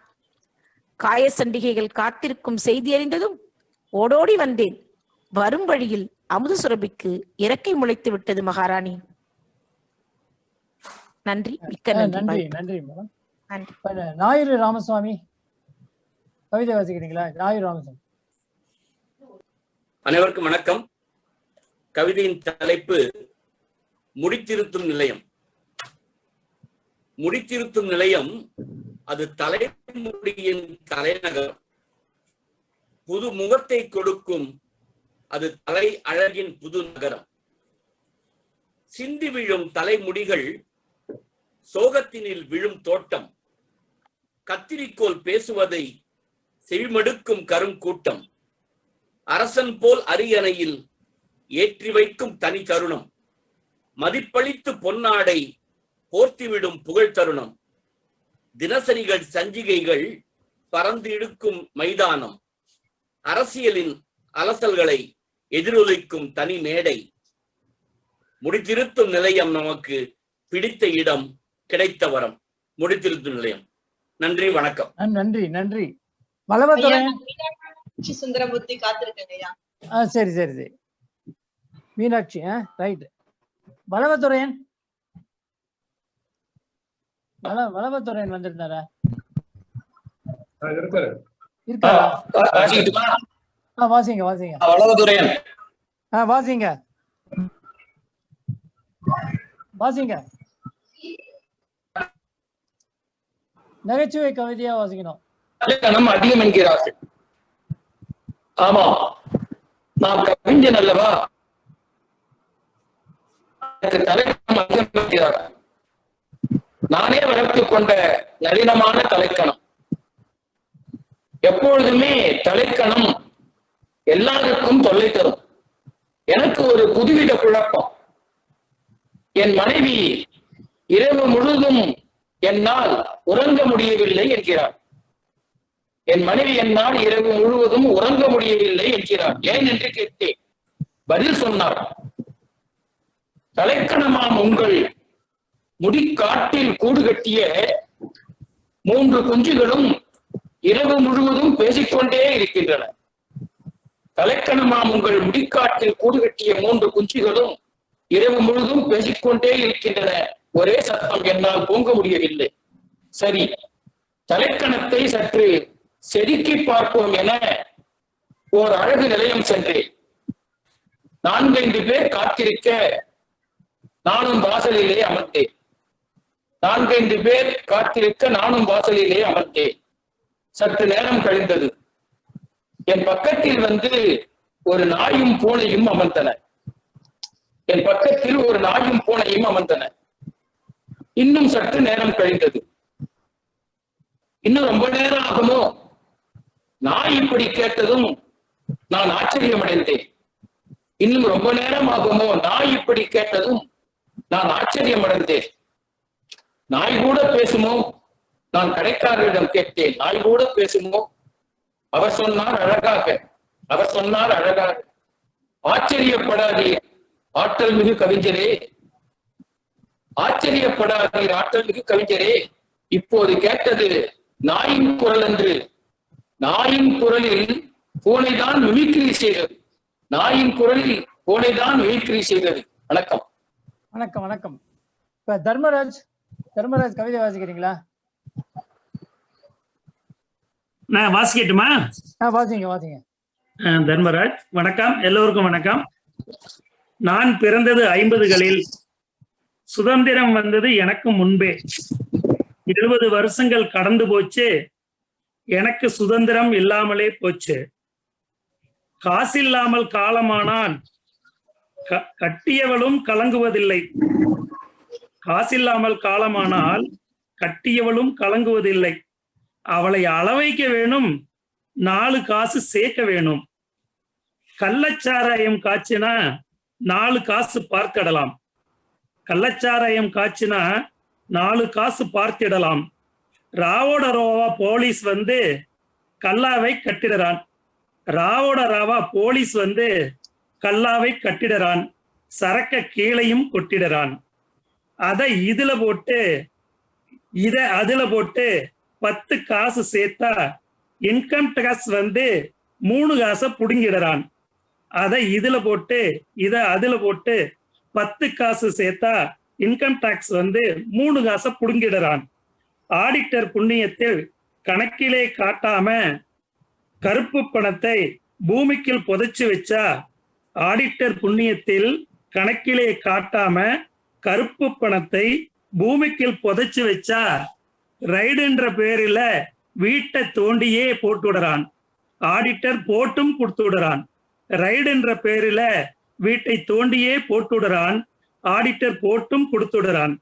காய சண்டிகைகள் காத்திருக்கும் செய்தி அறிந்ததும் ஓடோடி வந்தேன். வரும் வழியில் அமுத சுரபிக்கு இறக்கை முளைத்து விட்டது மகாராணி. நன்றி. மிக்க நன்றி. நன்றி மேடம். ஞாயிறு ராமசுவாமி கவிதை வாசிக்கிறீங்களா? ஞாயிறு ராமசுவாமி. அனைவருக்கும் வணக்கம். கவிதையின் தலைப்பு முடித்திருத்தும் நிலையம். முடித்திருத்தும் நிலையம் அது தலைமுடியின் தலைநகரம். புது முகத்தை கொடுக்கும் அது தலை அழகின் புது நகரம். சிந்தி விழும் தலைமுடிகள் சோகத்தினில் விழும் தோட்டம். கத்திரிக்கோள் பேசுவதை செவிமடுக்கும் கருங்கூட்டம். அரசன் போல் அரியணையில் ஏற்றி வைக்கும் தனி தருணம். மதிப்பளித்து பொன்னாடை போர்த்திவிடும் புகழ் தருணம். தினசரிகள் சஞ்சிகைகள் பறந்து இழுக்கும் மைதானம். அரசியலின் அலசல்களை எதிரொலிக்கும் தனி மேடை. முடித்திருத்தும் நிலையம் நமக்கு பிடித்த இடம், கிடைத்த வரம். முடித்திருத்தும் நிலையம். நன்றி, வணக்கம். நன்றி நன்றி. வளவத்துறையன். சுந்தரமூர்த்தி காத்திருக்கேங்கய்யா. சரி சரி சரி. மீனாட்சி. ரைட். வளவத்துறையன். வளவத்துறையன் வந்திருந்தாரா? இருக்காரா? வாசிங்க வாசிங்க. வளவதுரையன். வாசிங்க வாசிங்க. நகைச்சுவை கவிதையா வாசிக்கணும். தலைக்கணம் அதிகம் என்கிறார்கள். ஆமா, நான் கவிஞன் அல்லவா, தலைக்கணம் அதிகம் என்கிறார்கள். நானே வளர்த்துக் கொண்ட நளினமான தலைக்கணம். எப்பொழுதுமே தலைக்கணம் எல்லாருக்கும் தொல்லை தரும். எனக்கு ஒரு புதுவித குழப்பம். என் மனைவி இரவு முழுதும் என்னால் உறங்க முடியவில்லை என்கிறார். என் மனைவி என்னால் இரவு முழுவதும் உறங்க முடியவில்லை என்கிறார். ஏன் என்று கேட்டேன். பதில் சொன்னார், தலைக்கணமாம் உங்கள் முடிக்காட்டில் கூடு கட்டிய 3 குஞ்சுகளும் இரவு முழுவதும் பேசிக்கொண்டே இருக்கின்றன. தலைக்கணமாம் உங்கள் முடிக்காட்டில் கூடு கட்டிய 3 குஞ்சுகளும் இரவு முழுதும் பேசிக்கொண்டே இருக்கின்றன. ஒரே சத்தம், என்னால் தூங்க முடியவில்லை. சரி, தலைக்கணத்தை சற்று செதுக்கி பார்ப்போம் என ஓர் அழகு நிலையம் சென்றேன். 4-5 பேர் காத்திருக்க நானும் வாசலிலே அமர்ந்தேன். 4-5 பேர் காத்திருக்க நானும் வாசலிலே அமர்ந்தேன். சற்று நேரம் கழிந்தது. என் பக்கத்தில் வந்து ஒரு நாயும் பூனையும் அமர்ந்தன. என் பக்கத்தில் ஒரு நாயும் பூனையும் அமர்ந்தன. இன்னும் சற்று நேரம் கழிந்தது. இன்னும் ரொம்ப நேரம் ஆகுமோ? நாய் இப்படி கேட்டதும் நான் ஆச்சரியமடைந்தேன். இன்னும் ரொம்ப நேரம் ஆகுமோ? நாய் இப்படி கேட்டதும் நான் ஆச்சரியமடைந்தேன். நாய் கூட பேசுமோ? நான் கடைக்காரரிடம் கேட்டேன், நாய் கூட பேசுமோ? அவர் சொன்னார் அழகாக. அவர் சொன்னார் அழகாக, ஆச்சரியப்படாதீர் ஆற்றல் மிகு கவிஞரே, ஆச்சரியப்படாதீர் ஆற்றல் மிகு கவிஞரே, இப்போது கேட்டது நாயின் குரல் என்று. நாயின் குரலில் பூனைதான் மிமிக்ரி செய்தது. நாயின் குரலில் பூனைதான் மிமிக்ரி செய்தது. வணக்கம். வணக்கம் வணக்கம். இப்ப தர்மராஜ் கவிதை வாசிக்கிறீங்களா? நான் வாசிக்கட்டுமா? வாசிங்க வாசிங்க. தர்மராஜ், வணக்கம். எல்லோருக்கும் வணக்கம். நான் பிறந்தது 50களில், சுதந்திரம் வந்தது எனக்கு முன்பே. 70 வருஷங்கள் கடந்து போச்சு, எனக்கு சுதந்திரம் இல்லாமலே போச்சு. காசில்லாமல் காலமானால் கட்டியவளும் கலங்குவதில்லை. காசில்லாமல் காலமானால் கட்டியவளும் கலங்குவதில்லை. அவளை அளவைக்க வேணும், 4 காசு சேர்க்க வேணும். கள்ளச்சாராயம் காய்ச்சினா 4 காசு பார்த்திடலாம். கள்ளச்சாராயம் காய்ச்சினா 4 காசு பார்த்திடலாம். ராவோட ரோவா போலீஸ் வந்து கல்லாவை கட்டிடுறான். ராவோட ராவா போலீஸ் வந்து கல்லாவை கட்டிடுறான். சரக்க கீழையும் கொட்டிடுறான். அதை இதுல போட்டு இத அதுல போட்டு 10 காசு சேர்த்தா இன்கம் டாக்ஸ் வந்து 3 காசை புடுங்கிடுறான். அதை இதுல போட்டு இத அதுல போட்டு 10 காசு சேர்த்தா இன்கம் டாக்ஸ் வந்து 3 காசை புடுங்கிடுறான். ஆடிட்டர் புண்ணியத்தில் கணக்கிலே காட்டாம கருப்பு பணத்தை பூமிக்குள் புதைச்சு வச்சா, ஆடிட்டர் புண்ணியத்தில் கணக்கிலே காட்டாம கருப்பு பணத்தை பூமிக்குள் புதைச்சு வச்சா, ரைடுன்ற பேரில வீட்டை தோண்டியே போட்டு விடுறான். ஆடிட்டர் போட்டும் கொடுத்து விடுறான். ரைடுன்ற பேரில வீட்டை தோண்டியே போட்டு விடுறான். ஆடிட்டர் போட்டும் கொடுத்து விடுறான்.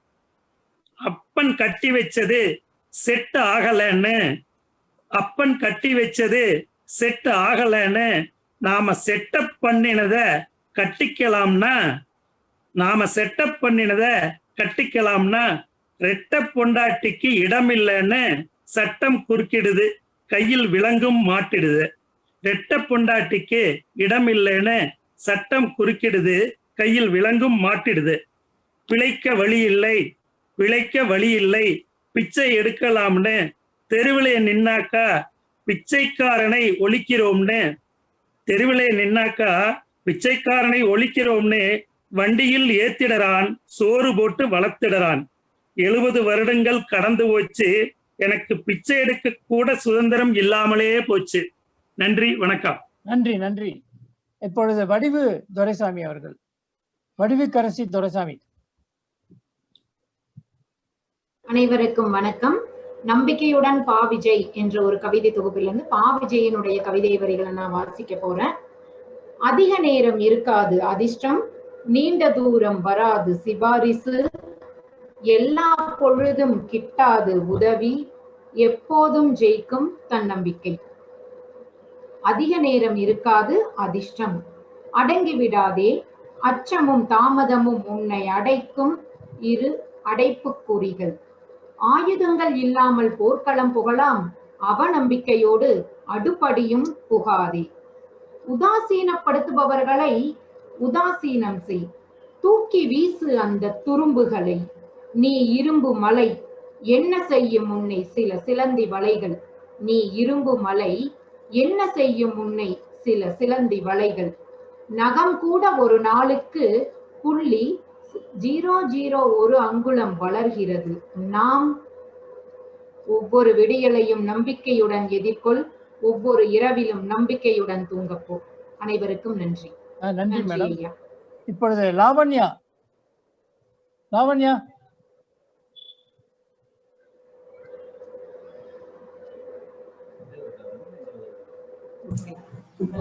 அப்பன் கட்டி வச்சது செட் ஆகலன்னு, அப்பன் கட்டி வச்சது செட் ஆகலன்னு நாம செட்டப் பண்ணினத கட்டிக்கலாம்னா, நாம செட்டப் பண்ணினத கட்டிக்கலாம்னா ரெட்ட பொண்டாட்டிக்கு இடம் இல்லைன்னு சட்டம் குறுக்கிடுது, கையில் விலங்கும் மாட்டிடுது. ரெட்ட பொண்டாட்டிக்கு இடம் இல்லைன்னு சட்டம் குறுக்கிடுது, கையில் விலங்கும் மாட்டிடுது. பிழைக்க வழி இல்லை, பிழைக்க வழி இல்லை, பிச்சை எடுக்கலாம்னு தெருவிலே நின்னாக்கா பிச்சைக்காரனை ஒழிக்கிறோம்னு, தெருவிலே நின்னாக்கா பிச்சைக்காரனை ஒழிக்கிறோம்னு வண்டியில் ஏத்திடறான், சோறு போட்டு வளர்த்திடறான். 70 வருடங்கள் கடந்து போச்சு, எனக்கு பிச்சை எடுக்க கூட சுதந்திரம் இல்லாமலே போச்சு. நன்றி, வணக்கம். நன்றி நன்றி. இப்பொழுது வடிவு துரைசாமி அவர்கள். வடிவுக்கரசி துரைசாமி. அனைவருக்கும் வணக்கம். நம்பிக்கையுடன் பா விஜய் என்ற ஒரு கவிதை தொகுப்பிலிருந்து பா விஜயனுடைய கவிதை வரிகளை நான் வாசிக்க போறேன். அதிக நேரம் இருக்காது அதிர்ஷ்டம், நீண்ட தூரம் வராது சிபாரிசு, எல்லா பொழுதும் கிட்டாது உதவி, எப்போதும் ஜெயிக்கும் தன்னம்பிக்கை. அதிக நேரம் இருக்காது அதிர்ஷ்டம், அடங்கி விடாதே, அச்சமும் தாமதமும் உன்னை அடைக்கும் இரு அடைப்புக்குறிகள். ஆயுதங்கள் இல்லாமல் போர்க்களம் புகழாம், அவநம்பிக்கையோடு அடுப்படியும் புகாதே. உதாசீனப்படுத்துபவர்களை உதாசீனம் செய், தூக்கி வீசு அந்த துரும்புகளை. நீ இரும்பு மலை, என்ன செய்யும் உன்னை சில சிலந்தி வலைகள். நீ இரும்பு மலை, என்ன செய்யும் உன்னை சில சிலந்தி வலைகள். நகம் கூட ஒரு நாளுக்கு புள்ளி 0.01 அங்குலம் வளர்கிறது. நாம் ஒவ்வொரு விடியலையும் நம்பிக்கையுடன் எதிர்கொள், ஒவ்வொரு இரவிலும் நம்பிக்கையுடன் தூங்கப்போ. அனைவருக்கும் நன்றி. நன்றி மேடம். இப்பொழுது லாவண்யா. லாவண்யா.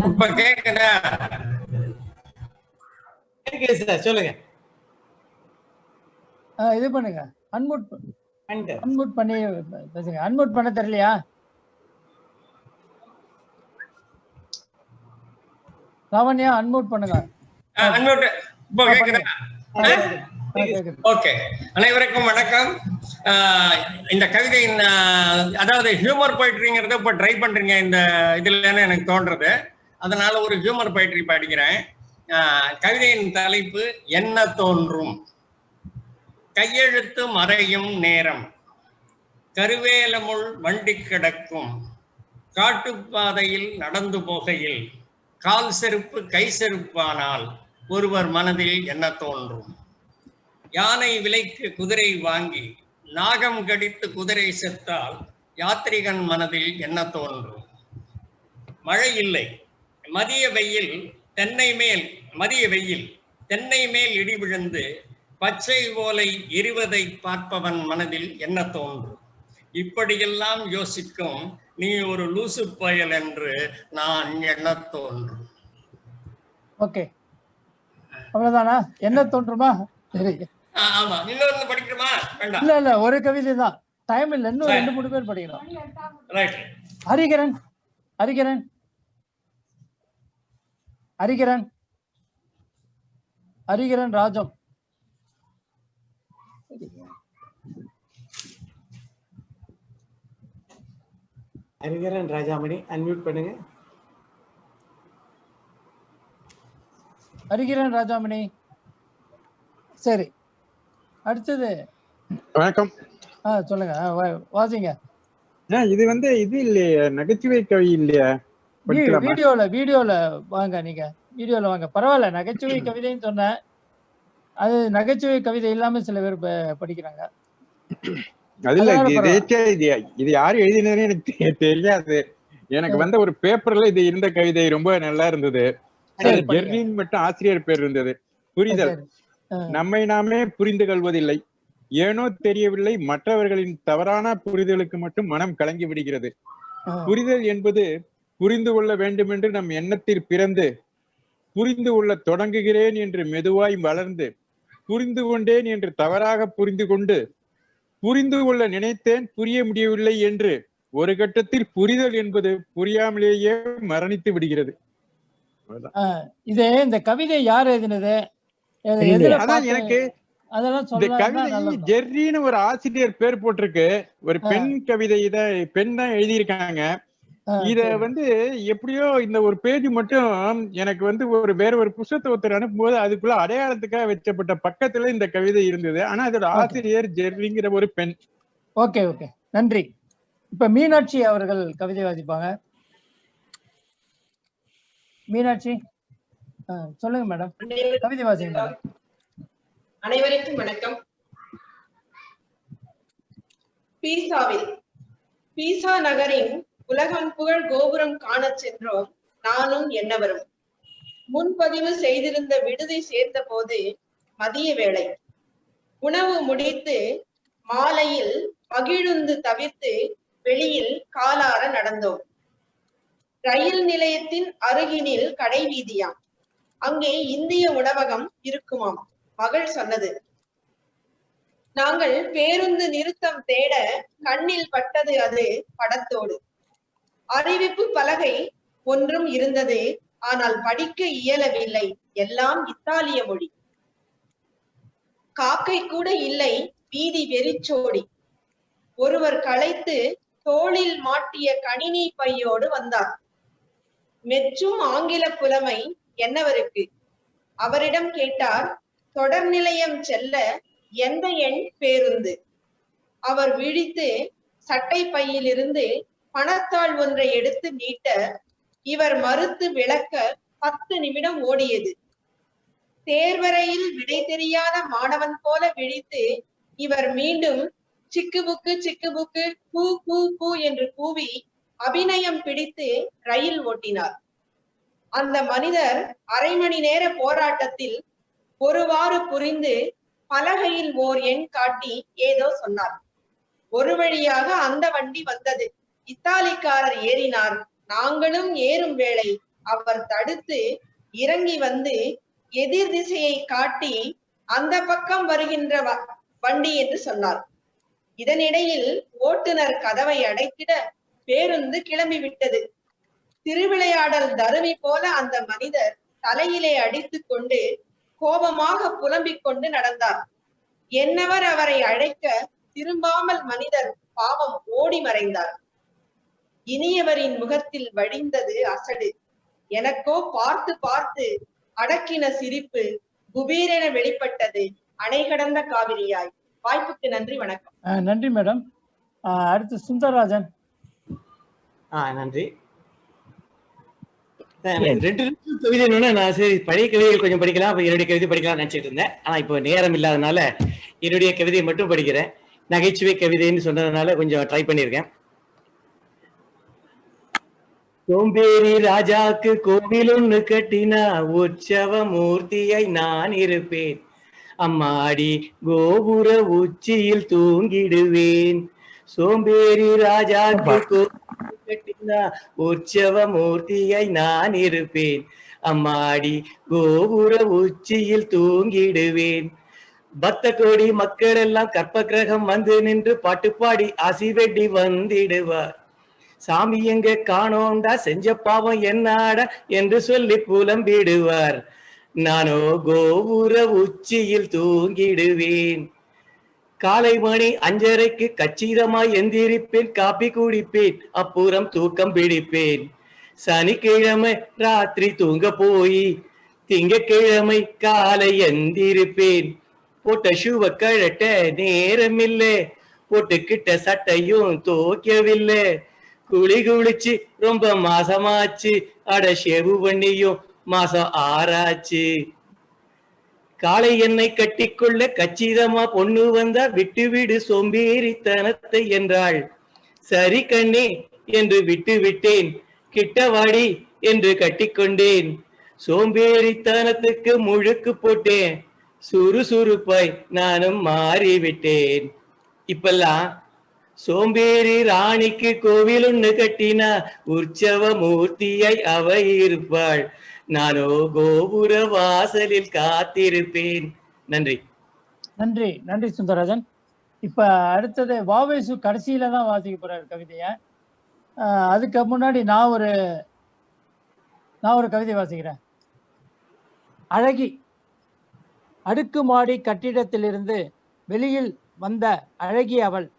இப்ப கேக்குதா? கேக்குது சார், சொல்லுங்க. இது பண்ணுங்க, அன்மியூட் பண்ணி பேசுங்க. அன்மியூட் பண்ண தெரியலையா? லாவண்யா அன்மியூட் பண்ணுங்க. அன்மியூட் இப்போ கேக்குதா? ஓகே. அனைவருக்கும் வணக்கம். இந்த கவிதையின் அதாவது ஹியூமர் போயிட்ரிங்கிறத இப்போ ட்ரை பண்றீங்க இந்த இதுலன்னு எனக்கு தோன்றது. அதனால ஒரு ஹியூமர் போயிட்ரி படிக்கிறேன். கவிதையின் தலைப்பு என்ன தோன்றும். கையெழுத்து மறையும் நேரம், கருவேலமுள் வண்டி கிடக்கும், காட்டுப்பாதையில் நடந்து போகையில் கால் செருப்பு கை செருப்பானால் ஒருவர் மனதில் என்ன தோன்றும். யானை விலைக்கு குதிரை வாங்கி நாகம் கடித்து குதிரை செத்தால் யாத்ரிகன் மனதில் என்ன தோன்றும். மழை இல்லை, மதிய வெயில் தென்னை மேல் இடி விழுந்து பச்சை ஓலை எரிவதை பார்ப்பவன் மனதில் என்ன தோன்றும். இப்படியெல்லாம் யோசிக்கும் நீ ஒரு லூசு பயல் என்று நான் என்ன தோன்றும். ஓகே, அவ்வளவுதானா? என்ன தோன்றுமா? சரி. ஆமா, இன்னொரு படிக்கணுமா? வேண்டாம். இல்ல இல்ல, ஒரு கவிதை தான், டைம் இல்ல. இன்னும் 2-3 பேர் படிக்கணும். ரைட். ஹரிகரன். ஹரிகரன். ஹரிகரன். ஹரிகரன் ராஜம். ஹரிகரன் ராஜாமணி அன்மியூட் பண்ணுங்க. ஹரிகரன் ராஜாமணி. சரி, அடுத்தது. வணக்கம். சொல்லுங்க, வாசிங்க. இது இது இல்லையா, நகைச்சுவை கவி இல்லையா? வீடியோல வாங்க, நீங்க வீடியோல வாங்க. பரவாயில்ல, நகைச்சுவை கவிதைன்னு சொன்னேன். அது நகைச்சுவை கவிதை இல்லாம சில பேர் படிக்கிறாங்க. இது யாரு எழுதினதுன்னு எனக்கு தெரியாது. எனக்கு வந்த ஒரு பேப்பர்ல இது இருந்த கவிதை ரொம்ப நல்லா இருந்தது. ஜெர்ரின் மட்டும் ஆசிரியர் பேர் இருந்தது. புரிதல். நம்மை நாமே புரிந்து கொள்வதில்லை, ஏனோ தெரியவில்லை, மற்றவர்களின் தவறான புரிதலுக்கு மட்டும் மனம் கலங்கி விடுகிறது. புரிதல் என்பது புரிந்து கொள்ள வேண்டும் என்று நம் எண்ணத்தில் பிறந்து, புரிந்து கொள்ள தொடங்குகிறேன் என்று மெதுவாய் வளர்ந்து, புரிந்து கொண்டேன் என்று தவறாக புரிந்து கொண்டு, புரிந்து கொள்ள நினைத்தேன் புரிய முடியவில்லை என்று ஒரு கட்டத்தில் புரிதல் என்பது புரியாமலேயே மரணித்து விடுகிறது. இது இந்த கவிதை யார் எழுதினது? அதான் எனக்கு இந்த கவிதை ஜெர்ரின்னு ஒரு ஆசிரியர் பேர் போட்டிருக்கு. ஒரு பெண் கவிதை, பெண் தான் எழுதியிருக்காங்க. இத எப்படியோ இந்த ஒரு பேஜ் மட்டும் எனக்கு வேற ஒரு புத்தகத்தை ஒருத்தர் அனுப்பும்போது அதுக்குள்ள அடையாளத்துக்காக வச்சப்பட்ட பக்கத்துல இந்த கவிதை இருந்தது. ஆனா அதோட ஆசிரியர் ஜெர்ரிங்கிற ஒரு பெண். ஓகே ஓகே, நன்றி. இப்ப மீனாட்சி அவர்கள் கவிதை வாசிப்பாங்க. மீனாட்சி, சொல்லுங்க மேடம், கவிதை வாசிங்க மேடம். அனைவருக்கும் வணக்கம். பீசா நகரின் உலகம் புகழ் கோபுரம் காண சென்றோம். நானும் என்னவரும். முன்பதிவு செய்திருந்த விடுதி சேர்ந்த போது மதிய வேளை. உணவு முடித்து மாலையில் மகிழுந்து தவிர்த்து வெளியில் காலார நடந்தோம். ரயில் நிலையத்தின் அருகினில் கடை வீதியாம். அங்கே இந்திய உணவகம் இருக்குமாம். மகள் சொன்னது. நாங்கள் பேருந்து நிறுத்தம் தேட கண்ணில் பட்டது அது படத்தோடு. அறிவிப்பு பலகை ஒன்றும் இருந்தது. ஆனால் படிக்க இயலவில்லை. எல்லாம் இத்தாலிய மொழி. காக்கை கூட இல்லை. வீதி வெறிச்சோடி. ஒருவர் களைத்து தோளில் மாட்டிய கணினி பையோடு வந்தார். மெச்சும் ஆங்கில புலமை என்னவருக்கு. அவரிடம் கேட்டார், தொடர் நிலையம் செல்ல எந்த எண் பேருந்து? அவர் விழித்து சட்டை பையிலிருந்து பணத்தாள் ஒன்றை எடுத்து நீட்ட இவர் மறுத்து விளக்க 10 நிமிடம் ஓடியது. தேர்வரையில் விடை தெரியாத மாணவன் போல விழித்து இவர் மீண்டும் சிக்குபுக்கு சிக்குபுக்கு கூ கூ கூ என்று கூவி அபிநயம் பிடித்து ரயில் ஓட்டினார். அந்த மனிதர் அரை மணி நேர போராட்டத்தில் ஒருவாறு புரிந்து பலகையில் ஓர் எண் காட்டி ஏதோ சொன்னார். ஒரு வழியாக அந்த வண்டி வந்தது. இத்தாலிக்காரர் ஏறினார். நாங்களும் ஏறும் வேளை அவர் தடுத்து இறங்கி வந்து எதிர் திசையை காட்டி அந்த பக்கம் வருகின்ற வண்டி என்று சொன்னார். இதனிடையில் ஓட்டுநர் கதவை அடைத்திட பேருந்து கிளம்பி விட்டது. திருவிளையாடல் தருமி போல அந்த மனிதர் தலையிலே அடித்து கொண்டு கோபமாக புலம்பிக் கொண்டு நடந்தார். என்னவர் அவரை அழைக்க திரும்பாமல் மனிதர் பாவம் ஓடி மறைந்தார். இனியவரின் முகத்தில் வடிந்தது அசடு. எனக்கோ பார்த்து பார்த்து அடக்கின சிரிப்பு குபீரென வெளிப்பட்டது அணை கடந்த காவிரியாய். வாய்ப்புக்கு நன்றி, வணக்கம். நன்றி மேடம். அடுத்து சுந்தரராஜன். நன்றி. 2 கவிதை நான் சரி பழைய கவிதைகள் கொஞ்சம் படிக்கலாம், அப்ப என்னுடைய கவிதை படிக்கலாம் நினைச்சிட்டு இருந்தேன். ஆனா இப்போ நேரம் இல்லாதனால என்னுடைய கவிதையை மட்டும் படிக்கிறேன். நகைச்சுவை கவிதைன்னு சொன்னதுனால கொஞ்சம் ட்ரை பண்ணியிருக்கேன். சோம்பேறி ராஜாக்கு கோவில் ஒண்ணு கட்டினா உற்சவ மூர்த்தியை நான் இருப்பேன். அம்மாடி கோபுர உச்சியில் தூங்கிடுவேன். சோம்பேறி ராஜாக்கு கோவில் கட்டினா உற்சவ மூர்த்தியை நான் இருப்பேன். அம்மாடி கோபுர உச்சியில் தூங்கிடுவேன். பக்த கோடி மக்கள் எல்லாம் கற்ப கிரகம் வந்து நின்று பாட்டு பாடி ஆசி வெட்டி வந்திடுவார். சாமி எங்க காணோண்டா செஞ்ச பாவம் என்னாடா என்று சொல்லி புலம்பிடுவார். நானோ கோபுர உச்சியில் தூங்கிடுவேன். காலை மணி 5:30 கச்சிதமாய் எந்திரிப்பேன். காப்பி குடிப்பேன். அப்புறம் தூக்கம் பிடிப்பேன். சனிக்கிழமை ராத்திரி தூங்க போய் திங்கக்கிழமை காலை எந்திரிப்பேன். போட்ட ஷூவை கழட்ட நேரமில்லை. போட்டுக்கிட்ட சட்டையும் தோக்கவில்லை. குளிச்சு ரொம்ப மாசமாச்சு. அட ஷேவு பண்ணியும் மாசம் 6 ஆச்சு. காலை எண்ணெய் கட்டிக்கொள்ள கச்சிதமா பொண்ணு வந்தா விட்டு விடு சோம்பேறித்தனத்தை என்றாள். சரி கண்ணே என்று விட்டு விட்டேன். கிட்டவாடி என்று கட்டிக்கொண்டேன். சோம்பேறித்தனத்துக்கு முழுக்கு போட்டேன். சுறுசுறுப்பாய் நானும் மாறிவிட்டேன். இப்பெல்லாம் சோம்பேறி ராணிக்கு கோவில் ஒண்ணு கட்டினா உற்சவ மூர்த்தியை அவ இருப்பாள். நானோ கோபுர வாசலில் காத்திருப்பேன். நன்றி. நன்றி நன்றி சுந்தரராஜன். இப்ப அடுத்தது வாவேசு கடைசியில தான் வாசிக்க போறாரு கவிதைய. அதுக்கு முன்னாடி நான் ஒரு கவிதை வாசிக்கிறேன். அழகி. அடுக்குமாடி கட்டிடத்திலிருந்து வெளியில் வந்த அழகி அவள்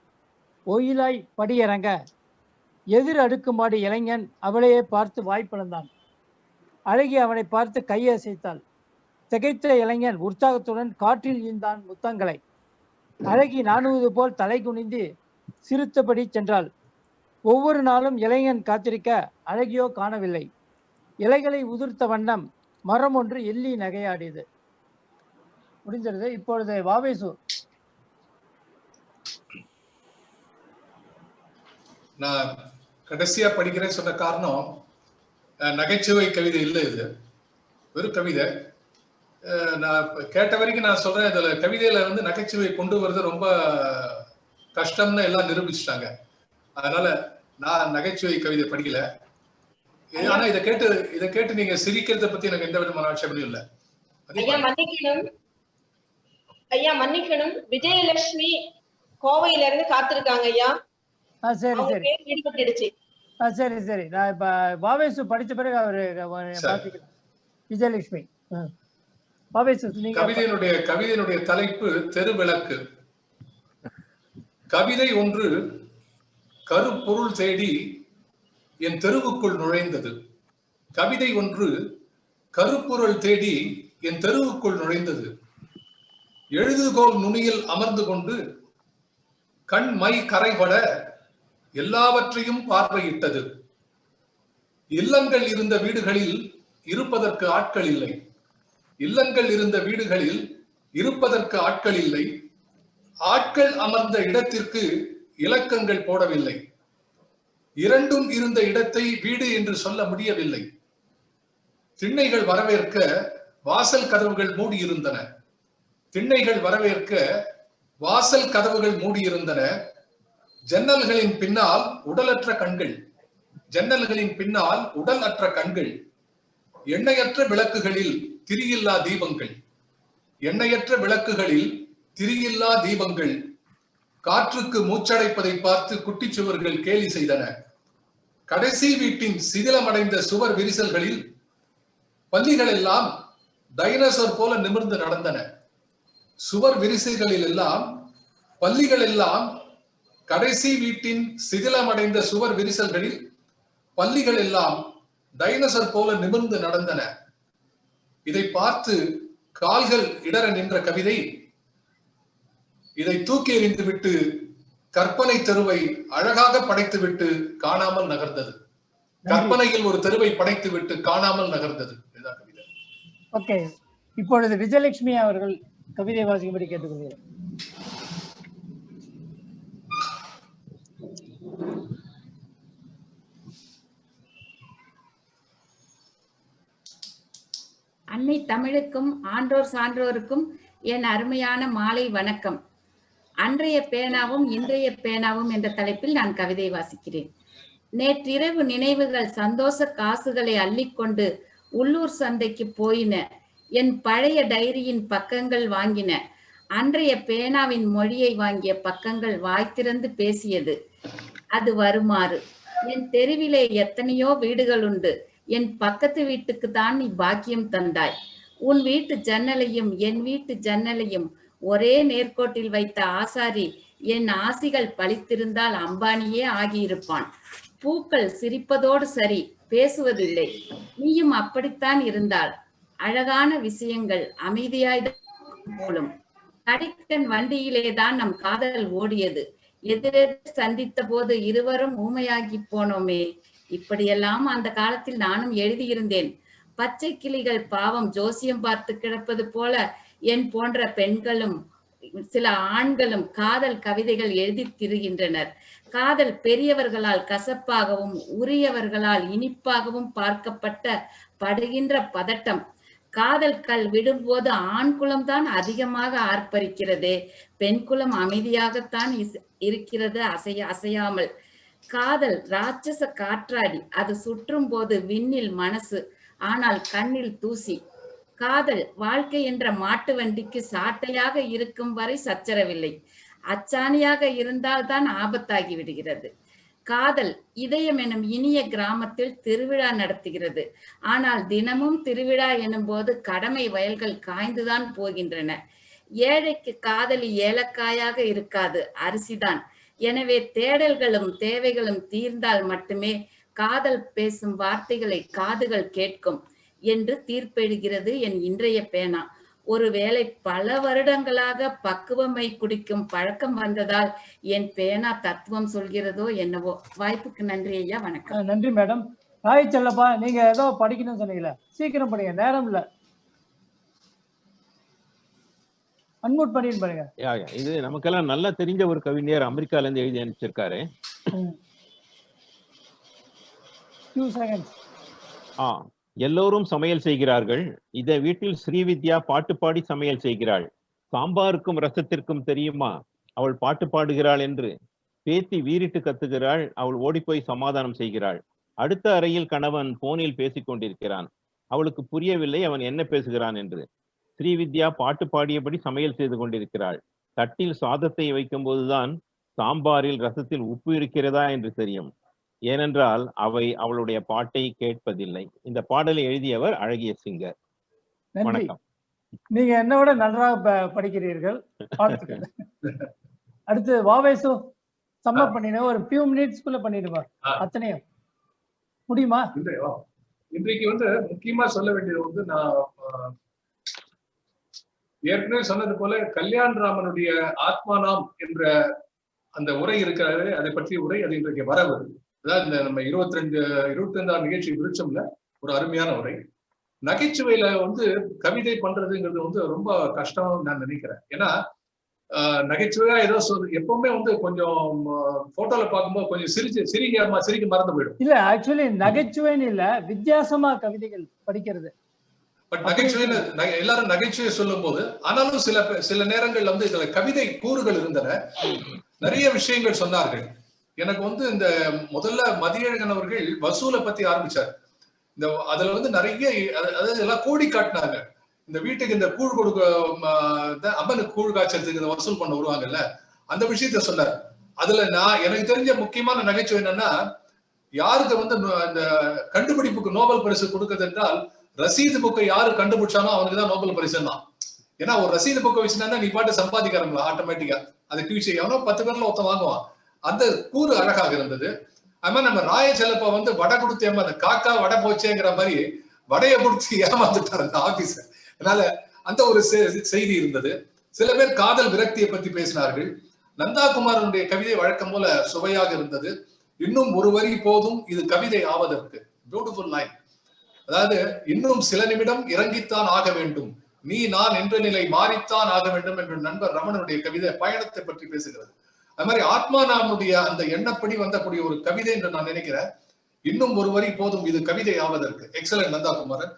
ஒயிலாய் படியிறங்க எதிர் அடுக்குமாடி இளைஞன் அவளையே பார்த்து வாய்ப்பிழந்தான். அழகி அவனை பார்த்து கையசைத்தாள். திகைத்த இளைஞன் உற்சாகத்துடன் காற்றில் ஈந்தான் முத்தங்களை. அழகி நாணுவது போல் தலை குனிந்து சிரித்தபடி சென்றாள். ஒவ்வொரு நாளும் இளைஞன் காத்திருக்க அழகியோ காணவில்லை. இலைகளை உதிர்த்த வண்ணம் மரம் ஒன்று எள்ளி நகையாடியது. முடிஞ்சிருது. இப்பொழுது வாவேசு. நான் கடைசியா படிக்கிறேன்னு சொன்ன காரணம், நகைச்சுவை கவிதை இல்லை, இது ஒரு கவிதை. நான் கேட்ட வரைக்கும் நான் சொல்றேன், இதுல கவிதையில வந்து நகைச்சுவை கொண்டு வர்றது ரொம்ப கஷ்டம்னு எல்லாம் நிரூபிச்சிட்டாங்க. அதனால நான் நகைச்சுவை கவிதை படிக்கல. ஆனா இதை கேட்டு நீங்க சிரிக்கிறத பத்தி எனக்கு எந்த விதமான ஆட்சேபனையும் இல்லை. ஐயா மன்னிக்கணும், விஜயலட்சுமி கோவையில இருந்து காத்திருக்காங்க ஐயா. சரி சரி ஈடுபட்டுடுச்சு. சரி சரி, நான் இப்ப வாவேசு படிச்ச பிறகு அவரு விஜயலட்சுமி கவிதையினுடைய தலைப்பு தெருவிளக்கு. கவிதை ஒன்று கருப்பொருள் தேடி என் தெருவுக்குள் நுழைந்தது. கவிதை ஒன்று கருப்பொருள் தேடி என் தெருவுக்குள் நுழைந்தது. எழுதுகோல் நுனியில் அமர்ந்து கொண்டு கண் மை கரைபட எல்லாவற்றையும் பார்வையிட்டது. இல்லங்கள் இருந்த வீடுகளில் இருப்பதற்கு ஆட்கள் இல்லை. இல்லங்கள் இருந்த வீடுகளில் இருப்பதற்கு ஆட்கள் இல்லை. ஆட்கள் அமர்ந்த இடத்திற்கு இலக்கங்கள் போடவில்லை. இரண்டும் இருந்த இடத்தை வீடு என்று சொல்ல முடியவில்லை. திண்ணைகள் வரவேற்க வாசல் கதவுகள் மூடியிருந்தன. திண்ணைகள் வரவேற்க வாசல் கதவுகள் மூடியிருந்தன. ஜன்னல்களின் பின்னால் உடலற்ற கண்கள். ஜன்னல்களின் பின்னால் உடல் அற்ற கண்கள். எண்ணெயற்ற விளக்குகளில் திரியில்லா தீபங்கள். எண்ணெயற்ற விளக்குகளில் திரியில்லா தீபங்கள். காற்றுக்கு மூச்சடைப்பதை பார்த்து குட்டிச்சுவர்கள் கேலி செய்தன. கடைசி வீட்டின் சிதிலமடைந்த சுவர் விரிசல்களில் பள்ளிகள் எல்லாம் டைனோசர் போல நிமிர்ந்து நடந்தன. சுவர் விரிசல்களில் எல்லாம் பள்ளிகள் எல்லாம் கடைசி வீட்டின் சிதிலமடைந்த சுவர் விரிசல்களில் பள்ளிகள் எல்லாம் டைனோசர் போல நிமிர்ந்து நடந்தன. இதை பார்த்து கால்கள் இடற நின்ற கவிதை இதை தூக்கி எறிந்துவிட்டு கற்பனை தெருவை அழகாக படைத்துவிட்டு காணாமல் நகர்ந்தது. கற்பனையில் ஒரு தெருவை படைத்துவிட்டு காணாமல் நகர்ந்தது. இதுதான் கவிதை. ஓகே, இப்பொழுது விஜயலட்சுமி அவர்கள் கவிதை வாசிக்கும்படி கேட்டுக்கொள்கிறேன். அன்னை தமிழுக்கும் ஆன்றோர் சான்றோருக்கும் என் அருமையான மாலை வணக்கம். அன்றைய பேனாவும் இன்றைய பேனாவும் என்ற தலைப்பில் நான் கவிதை வாசிக்கிறேன். நேற்றிரவு நினைவுகள் சந்தோஷ காசுகளை அள்ளிக்கொண்டு உள்ளூர் சந்தைக்கு போயின. என் பழைய டைரியின் பக்கங்கள் வாங்கின. அன்றைய பேனாவின் மொழியை வாங்கிய பக்கங்கள் வாய்த்திறந்து பேசியது. அது வருமாறு: என் தெருவிலே எத்தனையோ வீடுகள் உண்டு. என் பக்கத்து வீட்டுக்கு தான் நீ பாக்கியம் தந்தாய். உன் வீட்டு ஜன்னலையும் என் வீட்டு ஜன்னலையும் ஒரே நேர்கோட்டில் வைத்த ஆசாரி என் ஆசிகள் பழித்திருந்தால் அம்பானியே ஆகியிருப்பான். பூக்கள் சிரிப்பதோடு சரி, பேசுவதில்லை. நீயும் அப்படித்தான் இருந்தால். அழகான விஷயங்கள் அமைதியாய்தான் போலும். கடைக்கன் வண்டியிலேதான் நம் காதல் ஓடியது. எதிரெதிர் சந்தித்த போது இருவரும் ஊமையாகி போனோமே. இப்படியெல்லாம் அந்த காலத்தில் நானும் எழுதியிருந்தேன். பச்சை கிளிகள் பாவம் ஜோசியம் பார்த்து கிடப்பது போல என் போன்ற பெண்களும் சில ஆண்களும் காதல் கவிதைகள் எழுதி திரிகின்றனர். காதல் பெரியவர்களால் கசப்பாகவும் உரியவர்களால் இனிப்பாகவும் பார்க்கப்பட்ட படுகின்ற பதட்டம். காதல் கல் விடும்போது ஆண் குலம் தான் அதிகமாக ஆர்ப்பரிக்கிறதே, பெண் குலம் அமைதியாகத்தான் இருக்கிறது அசையாமல். காதல் ராட்சச காற்றாடி. அது சுற்றும் போது விண்ணில் மனசு, ஆனால் கண்ணில் தூசி. காதல் வாழ்க்கை என்ற மாட்டு வண்டிக்கு சாட்டையாக இருக்கும் வரை சச்சரவில்லை. அச்சாணியாக இருந்தால்தான் ஆபத்தாகி விடுகிறது. காதல் இதயம் எனும் இனிய கிராமத்தில் திருவிழா நடத்துகிறது. ஆனால் தினமும் திருவிழா எனும் போது கடமை வயல்கள் காய்ந்துதான் போகின்றன. ஏழைக்கு காதலி ஏலக்காயாக இருக்காது, அரிசிதான். எனவே தேடல்களும் தேவைகளும் தீர்ந்தால் மட்டுமே காதல் பேசும் வார்த்தைகளை காதுகள் கேட்கும் என்று தீர்ப்பெழுகிறது என் இன்றைய பேனா. ஒருவேளை பல வருடங்களாக பக்குவமை குடிக்கும் பழக்கம் வந்ததால் என் பேனா தத்துவம் சொல்கிறதோ என்னவோ. வாய்ப்புக்கு நன்றி ஐயா, வணக்கம். நன்றி மேடம். ஹாய் செல்லப்பா, நீங்க ஏதோ படிக்கணும்னு சொன்னீங்களா? சீக்கிரம் படிங்க, நேரம் இல்ல. அன்மியூட் பண்ணிட்டு பாருங்க. இது நமக்கெல்லாம் நல்லா தெரிஞ்ச ஒரு கவிஞர் அமெரிக்கால இருந்து எழுதி அனுப்பிச்சிருக்காரு. 2 seconds. எல்லோரும் சமையல் செய்கிறார்கள். இந்த வீட்டில் ஸ்ரீவித்யா பாட்டு பாடி சமையல் செய்கிறாள். சாம்பாருக்கும் ரசத்திற்கும் தெரியுமா அவள் பாட்டு பாடுகிறாள் என்று? பேத்தி வீறிட்டு கத்துகிறாள். அவள் ஓடிப்போய் சமாதானம் செய்கிறாள். அடுத்த அறையில் கணவன் போனில் பேசிக் கொண்டிருக்கிறான். அவளுக்கு புரியவில்லை அவன் என்ன பேசுகிறான் என்று. ஸ்ரீவித்யா பாட்டு பாடியபடி சமையல் செய்து கொண்டிருக்கிறாள். தட்டில் சாதத்தை வைக்கும் போதுதான் சாம்பாரில் ரசத்தில் உப்பு இருக்கிறதா என்று தெரியும். ஏனென்றால் அவை அவளுடைய பாட்டை கேட்பதில்லை. இந்த பாடலை எழுதியவர் அழகிய சிங்கர். வணக்கம். நீங்க என்னோட நன்றாக படிக்கிறீர்கள். அடுத்து வாவேசு சம்மப் பண்ணின ஒரு few minutesக்குள்ள பண்ணிடுவா. அத்தனையும் முடியுமா? இன்றைக்கு முக்கியமா சொல்ல வேண்டியது நான் ஏற்கனவே சொன்னது போல கல்யாண் ராமனுடைய ஆத்மானாம் என்ற அந்த உரை இருக்கிறது. அதை பற்றிய உரை அது இன்றைக்கு வரவு. அதாவது இந்த நம்ம 25ஆம் நிகழ்ச்சி விருட்சம்ல ஒரு அருமையான உரை. நகைச்சுவையில கவிதை பண்றதுங்கிறது ரொம்ப கஷ்டம் நான் நினைக்கிறேன். ஏன்னா நகைச்சுவையா ஏதோ எப்பவுமே கொஞ்சம் போட்டோல பார்க்கும்போது கொஞ்சம் சிரிக்க மறந்து போயிடும். இல்ல ஆக்சுவலி நகைச்சுவைன்னு இல்ல, வித்தியாசமா கவிதைகள் படிக்கிறது. பட் நகைச்சுவைன்னு எல்லாரும் நகைச்சுவை சொல்லும் போது ஆனாலும் சில நேரங்கள்ல இதுல கவிதை கூறுகள் இருந்தன. நிறைய விஷயங்கள் சொன்னார்கள். எனக்கு இந்த முதல்ல மதியழகன் அவர்கள் வசூலை பத்தி ஆரம்பிச்சார். அதுல நிறைய அதாவது எல்லாம் கோடி காட்டினாங்க. இந்த வீட்டுக்கு இந்த கூழ் கொடுக்க அம்மனுக்கு கூழ் காய்ச்சறதுக்கு இந்த வசூல் பண்ண வருவாங்கல்ல, அந்த விஷயத்த சொன்னார். அதுல எனக்கு தெரிஞ்ச முக்கியமான நகைச்சுவை என்னன்னா, யாருக்கு இந்த கண்டுபிடிப்புக்கு நோபல் பரிசு கொடுக்குது என்றால் ரசீது புக்கை யாரு கண்டுபிடிச்சானோ அவனுக்கு தான் நோபல் பரிசு தான். ஏன்னா ஒரு ரசீது புக்கை வச்சுனா நீ பாட்டு சம்பாதிக்கிறங்களா ஆட்டோமேட்டிக்கா அதை கிழிச்சு எவனோ 10 பேர்ல ஒருத்தன் வாங்குவான். அந்த கூறு அழகாக இருந்தது. அது மாதிரி நம்ம ராய செல்லப்ப வடை கொடுத்து அந்த காக்கா வடை போச்சேங்கிற மாதிரி வடையை கொடுத்து ஏமாந்துட்டார் அந்த ஆபீசர். அதனால அந்த ஒரு செய்தி இருந்தது. சில பேர் காதல் விரக்தியை பத்தி பேசினார்கள். நந்தாகுமாரனுடைய கவிதை வழக்கம் போல சுவையாக இருந்தது. இன்னும் ஒரு வரி போதும் இது கவிதை ஆவதற்கு. Beautiful line. அதாவது இன்னும் சில நிமிடம் இறங்கித்தான் ஆக வேண்டும், நீ நான் என்ற நிலை மாறித்தான் ஆக வேண்டும் என்று நண்பர் ரமணனுடைய கவிதை பயணத்தை பற்றி பேசுகிறது. அது மாதிரி ஆத்மானாமுடைய அந்த எண்ணப்படி வந்தக்கூடிய ஒரு கவிதை என்று நான் நினைக்கிறேன். இன்னும் ஒரு வரி போதும் இது கவிதை ஆவதற்கு. எக்ஸலன்ட் நந்தாகுமாரன்.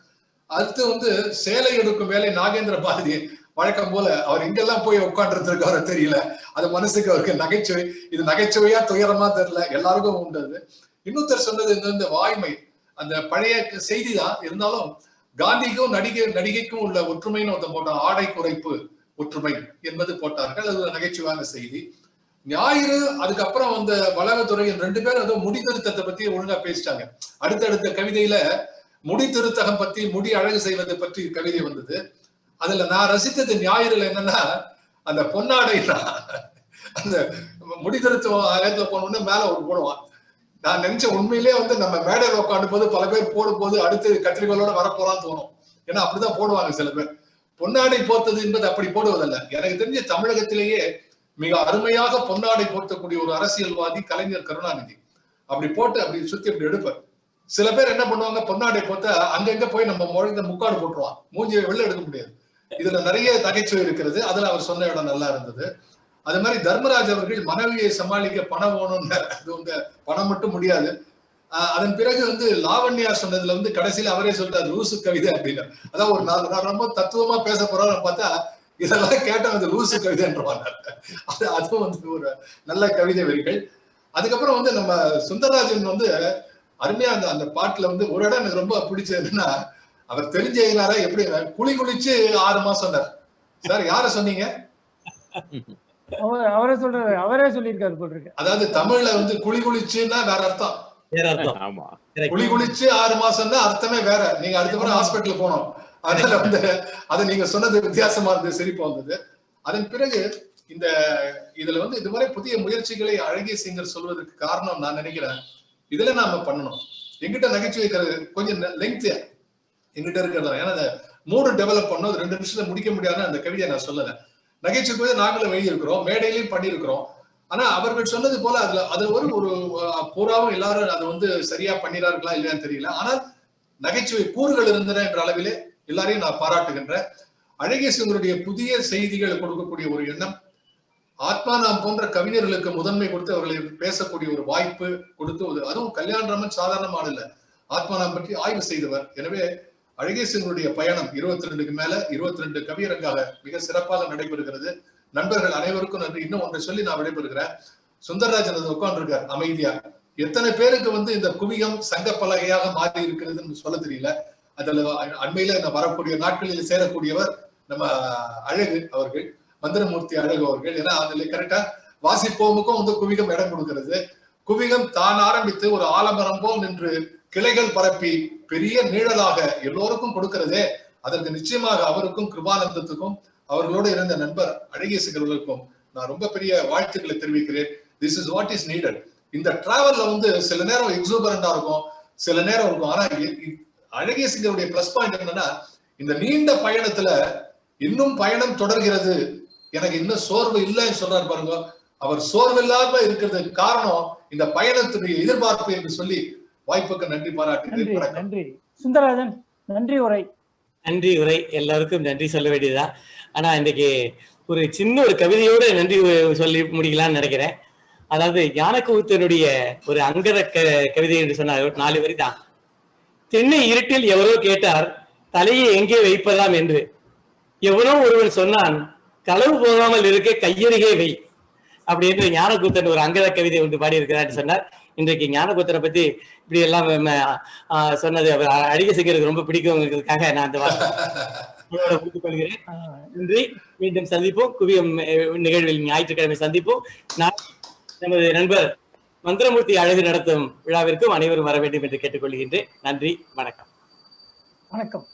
அடுத்து சேலை எடுக்கும் வேலை நாகேந்திர பாரதி வழக்கம் போல அவர் இங்கெல்லாம் போய் உட்காந்துருக்கு அவரை தெரியல. அது மனசுக்கு அவருக்கு நகைச்சுவை. இது நகைச்சுவையா துயரமா தெரியல, எல்லாருக்கும் உண்டு. இன்னொருத்தர் சொன்னது இந்த வாய்மை அந்த பழைய செய்தி தான் இருந்தாலும் காந்திக்கும் நடிகைக்கும் உள்ள ஒற்றுமைன்னு ஒருத்தன் போட்டான். ஆடை குறைப்பு ஒற்றுமை என்பது போட்டார்கள். அது ஒரு நகைச்சுவையான செய்தி. ஞாயிறு அதுக்கப்புறம் வளவத்துறையின் 2 பேரும் ஏதோ முடி திருத்தத்தை பத்தி ஒழுங்கா பேசிட்டாங்க. அடுத்தடுத்த கவிதையில முடி திருத்தகம் பத்தி, முடி அழகு செய்வதை பற்றி கவிதை வந்தது. அதுல நான் ரசித்தது ஞாயிறுல என்னன்னா, அந்த பொன்னாடை அந்த முடி திருத்தம் அழகுல போனோம்னா மேல ஒரு போடுவான். நான் நினைச்ச உண்மையிலே நம்ம மேடையில் உட்காந்து போது பல பேர் போடும் போது அடுத்து கத்திரிகளோட வரப்போறான்னு தோணும். ஏன்னா அப்படிதான் போடுவாங்க சில பேர். பொன்னாடை போர்த்தது என்பது அப்படி போடுவதல்ல. எனக்கு தெரிஞ்ச தமிழகத்திலேயே மிக அருமையாக பொன்னாடை போர்த்தக்கூடிய ஒரு அரசியல்வாதி கலைஞர் கருணாநிதி. அப்படி போட்டு அப்படி சுத்தி அப்படி எடுப்பார். சில பேர் என்ன பண்ணுவாங்க, பொன்னாடை போத்த அங்கங்க போய் நம்ம முழங்க முக்காடு போட்டுருவான், மூஞ்சியை வெளில எடுக்க முடியாது. இதுல நிறைய நகைச்சுவை இருக்கிறது. அதுல அவர் சொன்ன இடம் நல்லா இருந்தது. அது மாதிரி தர்மராஜ் அவர்கள் மனைவியை சமாளிக்க பணம் வேணும்னு, அது பணம் மட்டும் முடியாது. அதன் பிறகு லாவண்யா சொன்னதுல கடைசியில அவரே சொல்றாரு லூசு கவிதை அப்படின்னு. அதான் ஒரு நான் ரொம்ப தத்துவமா பேச போறோம்னு பார்த்தா இதெல்லாம் கேட்ட லூசு கவிதைன்றவாங்க. அதுவும் ஒரு நல்ல கவிதை வரிகள். அதுக்கப்புறம் நம்ம சுந்தரராஜன் அருமையா அந்த பாட்டுல ஒரு இடம் எனக்கு ரொம்ப பிடிச்சதுன்னா, அவர் தெரிஞ்சார எப்படி குளிச்சு 6 மாசம் சார் யார சொன்னீங்க? அவரே சொல்றாரு, அவரே சொல்லியிருக்காரு போட்டிருக்கு. அதாவது தமிழ்ல குளிச்சுன்னா வேற அர்த்தம். குளிச்சு 6 மாசம்னா அர்த்தமே வேற. நீங்க அடுத்த முறை ஹாஸ்பிட்டல் போனோம். அதனால அதை நீங்க சொன்னது வித்தியாசமா இருந்தது, சிரிப்பு வந்தது. அதன் பிறகு இதுல இது மாதிரி புதிய முயற்சிகளை அழகிய சிங்கர் சொல்வதற்கு காரணம் நான் நினைக்கிறேன், இதுல நாம பண்ணணும். எங்கிட்ட நகைச்சுவை கொஞ்சம் லெங்க்த் எங்கிட்ட இருக்கிறதா. ஏன்னா அந்த மூடு டெவலப் பண்ணணும். 2 நிமிஷத்துல முடிக்க முடியாதுன்னு அந்த கவிதையை நான் சொல்லல. நகைச்சுவை நாங்களும் எழுதியிருக்கிறோம், மேடையிலையும் பண்ணியிருக்கிறோம். ஆனா அவர்கள் சொன்னது போல அதுல ஒரு பூராவும் எல்லாரும் அதை சரியா பண்ணிறார்களா இல்லையான்னு தெரியல. ஆனால் நகைச்சுவை கூறுகள் இருந்தன என்ற அளவிலே எல்லாரையும் நான் பாராட்டுகின்றேன். அழகிய சிங்கருடைய புதிய செய்திகளை கொடுக்கக்கூடிய ஒரு எண்ணம், ஆத்மானாம் போன்ற கவிஞர்களுக்கு முதன்மை கொடுத்து அவர்களை பேசக்கூடிய ஒரு வாய்ப்பு கொடுத்து, அதுவும் கல்யாணராமன் சாதாரணமான இல்ல, ஆத்மானம் பற்றி ஆய்வு செய்தவர். எனவே அழகேசனுடைய பயணம் 22க்கு மேல 22 கவியரங்காக மிக சிறப்பாக நடைபெறுகிறது. நண்பர்கள் அனைவருக்கும் நன்றி. இன்னும் ஒன்றை சொல்லி நான் விடைபெறுகிறேன். சுந்தரராஜன் உட்கார்ந்துருக்கார் அமைதியா. எத்தனை பேருக்கு இந்த குவியம் சங்க பலகையாக மாறி இருக்கிறதுன்னு சொல்ல தெரியல. அதுல அண்மையில வரக்கூடிய நாட்களில் சேரக்கூடியவர் நம்ம அழகு அவர்கள், மந்திரமூர்த்தி அழகு அவர்கள். ஏன்னா அதுல கரெக்டா வாசிப்போமுக்கும் குவிகம் இடம் கொடுக்கிறது. குவிகம் தான் ஆரம்பித்து ஒரு ஆலமரம் போல் நின்று கிளைகள் பரப்பி பெரிய நீழலாக எல்லோருக்கும் கொடுக்கிறதே, அதற்கு நிச்சயமாக அவருக்கும் கிருபானந்தத்துக்கும் அவர்களோடு இருந்த நண்பர் அழகேசர்களுக்கும் நான் ரொம்ப பெரிய வாழ்த்துக்களை தெரிவிக்கிறேன். This is what is needed. இந்த டிராவல்ல சில நேரம் எக்ஸூபரண்டா இருக்கும், சில நேரம் இருக்கும். ஆனா அழகேசங்களுடைய பிளஸ் பாயிண்ட் என்னன்னா, இந்த நீண்ட பயணத்துல இன்னும் பயணம் தொடர்கிறது, எனக்கு இன்னும் சோர்வு இல்லைன்னு சொல்றாரு பாருங்க. அவர் சோர்வு இல்லாம இருக்கிறதுக்கு காரணம் இந்த பயணத்துடைய எதிர்பார்ப்பு என்று சொல்லி வாய்ப்புக்கு நன்றி பாராட்டுகிறேன். நன்றி சுந்தரராஜன். நன்றி உரை. நன்றி உரை. எல்லாருக்கும் நன்றி சொல்ல வேண்டியதுதான். ஆனா இன்னைக்கு ஒரு சின்ன ஒரு கவிதையோட நன்றி சொல்லி முடிக்கலாம்னு நினைக்கிறேன். அதாவது ஞானக்கூத்தனுடைய ஒரு அங்கத கவிதை என்று சொன்னார். 4 வரி தான். தென்னை இருட்டில் எவரோ கேட்டார் தலையை எங்கே வைப்பதாம் என்று. எவனோ ஒருவன் சொன்னான் களவு போகாமல் இருக்க கையருகே வை அப்படின்னு ஞானக்கூத்தன் ஒரு அங்கத கவிதை ஒன்று பாடியிருக்கிறான்னு சொன்னார். இன்றைக்கு ஞானக்கூத்தனை பத்தி இப்படி எல்லாம் சொன்னது அழகேசனுக்கு ரொம்ப பிடிக்கும்ங்கிறதுக்காக நான் அந்த வார்த்தை முடித்துக் கொள்கிறேன். நன்றி. மீண்டும் சந்திப்போம். குவியம் நிகழ்வில் ஞாயிற்றுக்கிழமை சந்திப்போம். நான் நமது நண்பர் மந்திரமூர்த்தி அழகு நடத்தும் விழாவிற்கும் அனைவரும் வர வேண்டும் என்று கேட்டுக்கொள்கின்றேன். நன்றி. வணக்கம். வணக்கம்.